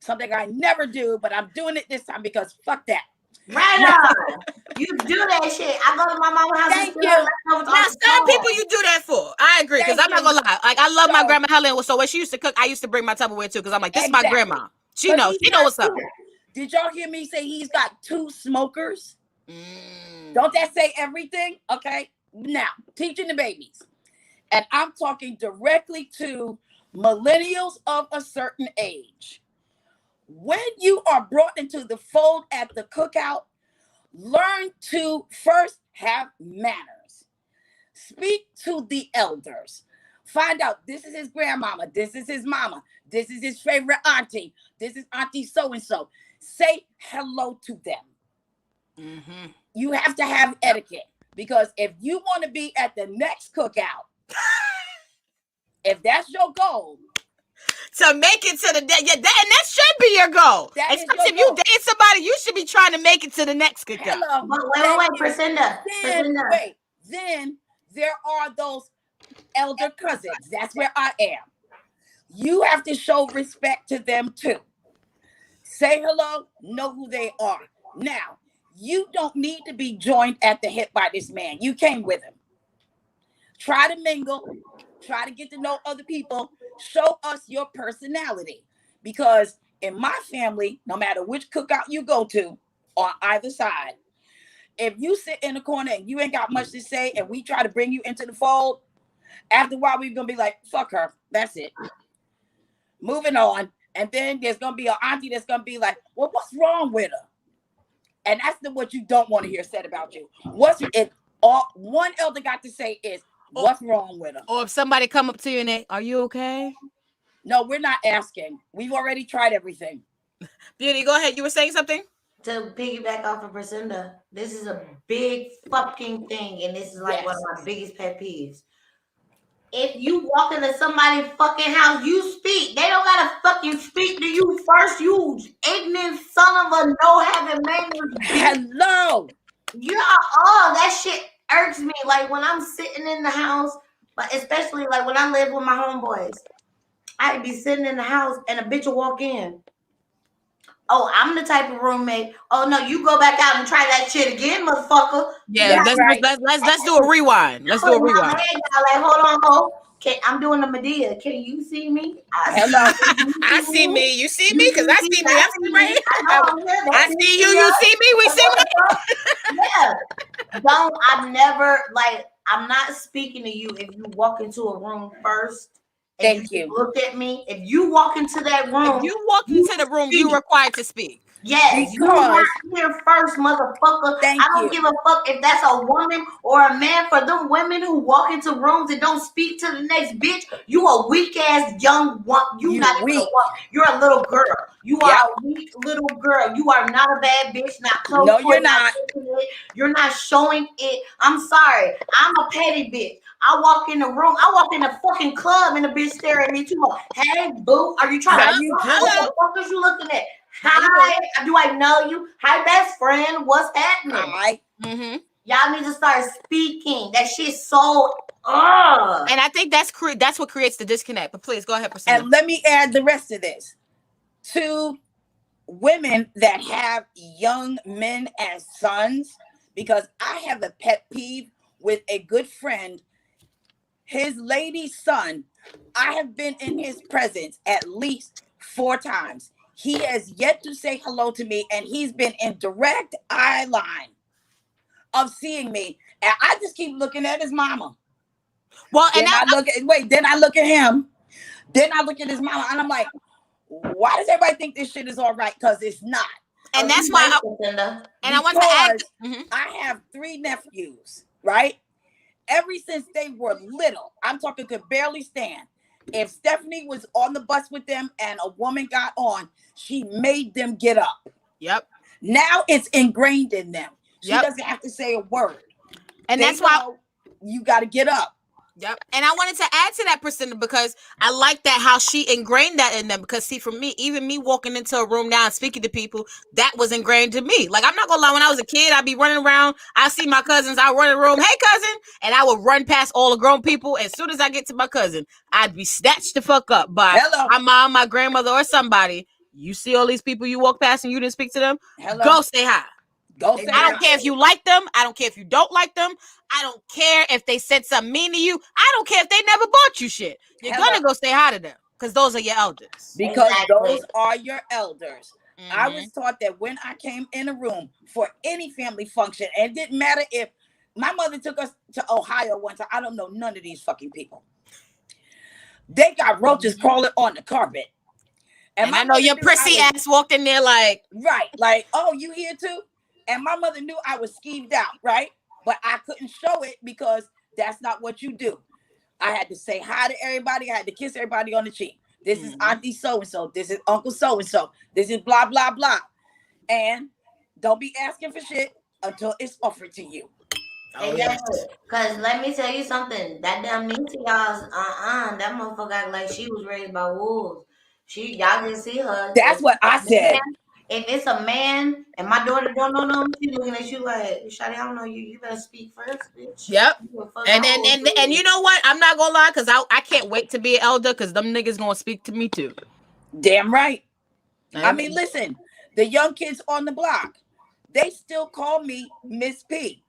something I never do, but I'm doing it this time because fuck that. Right on. You do that shit. I go to my mama's house. Thank you. Now, some people you do that for. I agree, because I'm not gonna lie. Like, I love my grandma Helen. So when she used to cook, I used to bring my Tupperware too, because I'm like, this is my grandma. She knows. She knows what's up. Did y'all hear me say he's got 2 smokers? Don't that say everything? Okay. Now, teaching the babies. And I'm talking directly to millennials of a certain age. When you are brought into the fold at the cookout, learn to first have manners. Speak to the elders. Find out this is his grandmama, this is his mama, this is his favorite auntie, this is auntie so-and-so. Say hello to them. You have to have etiquette, because if you want to be at the next cookout, if that's your goal, to make it to the day, and that should be your goal. Especially if you date somebody, you should be trying to make it to the next cookout. Wait, Priscilla. Then there are those elder cousins. That's where I am. You have to show respect to them too. Say hello, know who they are. Now, you don't need to be joined at the hip by this man. You came with him. Try to mingle, try to get to know other people. Show us your personality, because in my family, no matter which cookout you go to on either side, if you sit in the corner and you ain't got much to say and we try to bring you into the fold, after a while we're gonna be like, fuck her, that's it, moving on. And then there's gonna be an auntie that's gonna be like, well, what's wrong with her? And that's what you don't want to hear said about you. One elder got to say is, what's wrong with her? Or if somebody come up to you and they, are you okay? No, we're not asking. We've already tried everything. Beauty, go ahead. You were saying something? To piggyback off of Priscilla, this is a big fucking thing, and this is like one of my biggest pet peeves. If you walk into somebody's fucking house, you speak. They don't gotta fucking speak to you first, you ignorant son of a no having manners. Hello. That shit irks me. Like when I'm sitting in the house, but especially like when I live with my homeboys, I'd be sitting in the house and a bitch will walk in. Oh, I'm the type of roommate. Oh no, you go back out and try that shit again, motherfucker. Yeah, let's do a rewind. Let's do a rewind. Like, hold on, I'm doing the Medea. Can you see me? I see me. You see me? Because I see me. I see right here. I see you. You see me. We see me. Yeah. I'm not speaking to you if you walk into a room first. Thank you. Look at me. If you walk into that room, you're required to speak. Yes, you are here first, motherfucker. I don't give a fuck if that's a woman or a man. For them women who walk into rooms and don't speak to the next bitch, you a weak ass young one. You're not weak. You're a little girl. You are a weak little girl. You are not a bad bitch. No, you're not. You're not showing it. I'm sorry. I'm a petty bitch. I walk in the room. I walk in the fucking club and the bitch stare at me too. Hey, boo, are you trying to? What the fuck is you looking at? Hi, do I know you? Hi, best friend. What's happening? Hi. Y'all need to start speaking. That shit's so. And I think that's what creates the disconnect. But please go ahead, Priscilla. And let me add the rest of this to women that have young men as sons, because I have a pet peeve with a good friend. His lady's son, I have been in his presence at least 4 times. He has yet to say hello to me, and he's been in direct eye line of seeing me, and I just keep looking at his mama. Well, then I look at him, then I look at his mama, and I'm like, why does everybody think this shit is all right? Because it's not. And that's why I want to add. I have 3 nephews, right? Ever since they were little, I'm talking could barely stand. If Stephanie was on the bus with them and a woman got on, she made them get up. Yep. Now it's ingrained in them. She doesn't have to say a word. And that's why you got to get up. Yep. And I wanted to add to that, Priscilla, because I like that how she ingrained that in them. Because see, for me, even me walking into a room now and speaking to people, that was ingrained to me. Like, I'm not gonna lie, when I was a kid, I'd be running around, I see my cousins, I run in the room, hey cousin, and I would run past all the grown people. As soon as I get to my cousin, I'd be snatched the fuck up by my mom, my grandmother, or somebody. You see all these people you walk past and you didn't speak to them? Go say hi. I don't care if you like them. I don't care if you don't like them. I don't care if they said something mean to you. I don't care if they never bought you shit. You're gonna go say hi to them because those are your elders. Because those are your elders. I was taught that when I came in a room for any family function, and it didn't matter if my mother took us to Ohio one time. I don't know none of these fucking people. They got roaches crawling on the carpet. And I know your prissy ass walked in there like oh, you here too? And my mother knew I was skeeved out, right? But I couldn't show it because that's not what you do. I had to say hi to everybody. I had to kiss everybody on the cheek. This is Auntie so-and-so. This is Uncle so-and-so. This is blah, blah, blah. And don't be asking for shit until it's offered to you. Exactly. Because let me tell you something. That damn Niecy y'all's, that motherfucker act like she was raised by wolves. Y'all can see her. That's what I said. If it's a man and my daughter don't know them, she's looking at you like, Shawty, I don't know you. You better speak first, bitch. Yep. And you know what? I'm not gonna lie, because I can't wait to be an elder, because them niggas gonna speak to me too. Damn right. I mean, listen, the young kids on the block, they still call me Miss P.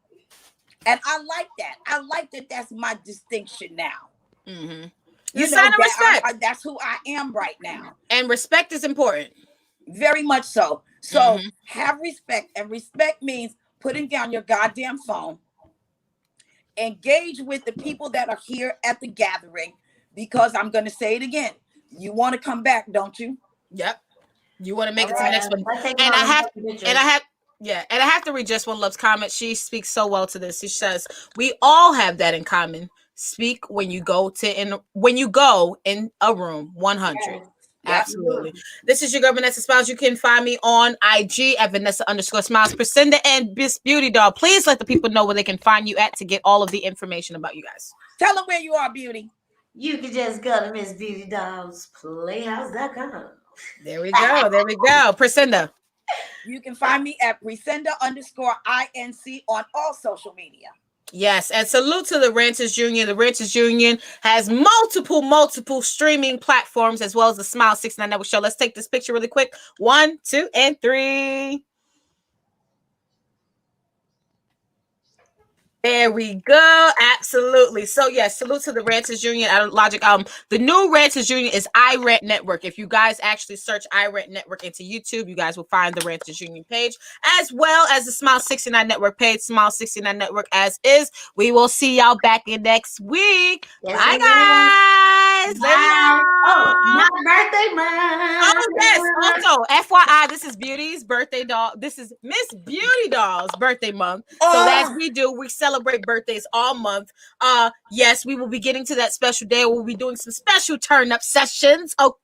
And I like that. I like that that's my distinction now. Mm-hmm. You know, respect. That's who I am right now. And respect is important. Very much so. So have respect. And respect means putting down your goddamn phone. Engage with the people that are here at the gathering. Because I'm going to say it again. You want to come back, don't you? Yep. You want to make it to the next one. And I have to read Just One Love's comment. She speaks so well to this. She says, we all have that in common. Speak when you go in a room. 100. Yes. Absolutely. This is your girl Vanessa Smilez. You can find me on IG at Vanessa_Smilez, Priscilla, and Miss Beauty Doll. Please let the people know where they can find you at to get all of the information about you guys. Tell them where you are, Beauty. You can just go to Miss Beauty Doll's Playhouse.com. There we go. Priscilla. You can find me at Priscilla_INC on all social media. Yes, and salute to the Ranters Union. The Ranters Union has multiple streaming platforms, as well as the Smile 69 Network show. Let's take this picture really quick. 1, 2, and 3. There we go. Absolutely. So yes, salute to the Ranters Union. Logic. The new Ranters Union is iRant Network. If you guys actually search iRant Network into YouTube, you guys will find the Ranters Union page, as well as the Smile 69 Network page. Smile 69 Network as is. We will see y'all back in next week. Yes, bye, guys. Bye. Oh, my birthday month. Oh yes. Also, FYI, this is Beauty's birthday doll. This is Miss Beauty Doll's birthday month. So as we do, we celebrate birthdays all month. Yes, we will be getting to that special day. We'll be doing some special turn-up sessions. Okay.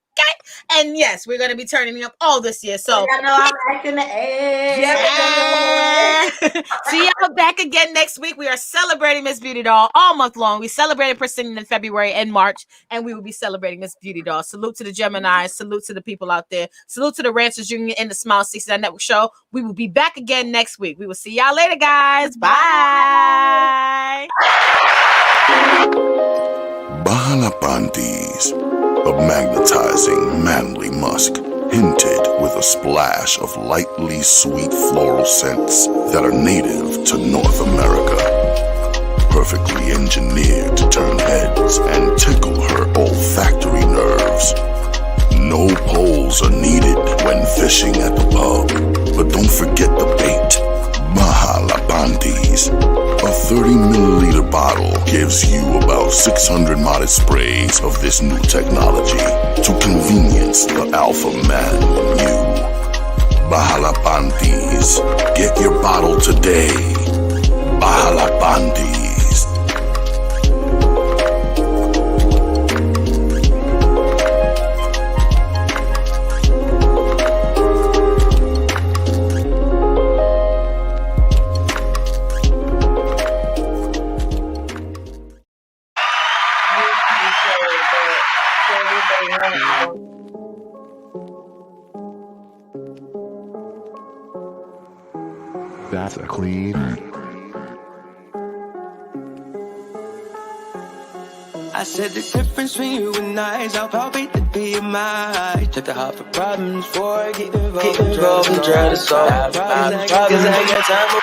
And yes, we're going to be turning up all this year. So I know I'm acting the edge. See y'all back again next week. We are celebrating Miss Beauty Doll all month long. We celebrated Priscilla in February and March, and we will be celebrating Miss Beauty Doll. Salute to the Gemini. Salute to the people out there. Salute to the Ranters Union and the Smile 69 Network show. We will be back again next week. We will see y'all later, guys. Bye. Bahala Panties, a magnetizing manly musk, hinted with a splash of lightly sweet floral scents that are native to North America. Perfectly engineered to turn heads and tickle her olfactory nerves. No poles are needed when fishing at the pub, but don't forget the bait. Bahala Panties. A 30-milliliter bottle gives you about 600 modest sprays of this new technology to convenience the alpha man in you. Bahala Panties. Get your bottle today. Bahala Panties. what they want. That's a clean. I said the difference between you and I is I'll probably be in my eyes. Check the heart for problems before I get involved and try to solve problems. Cause I ain't got time for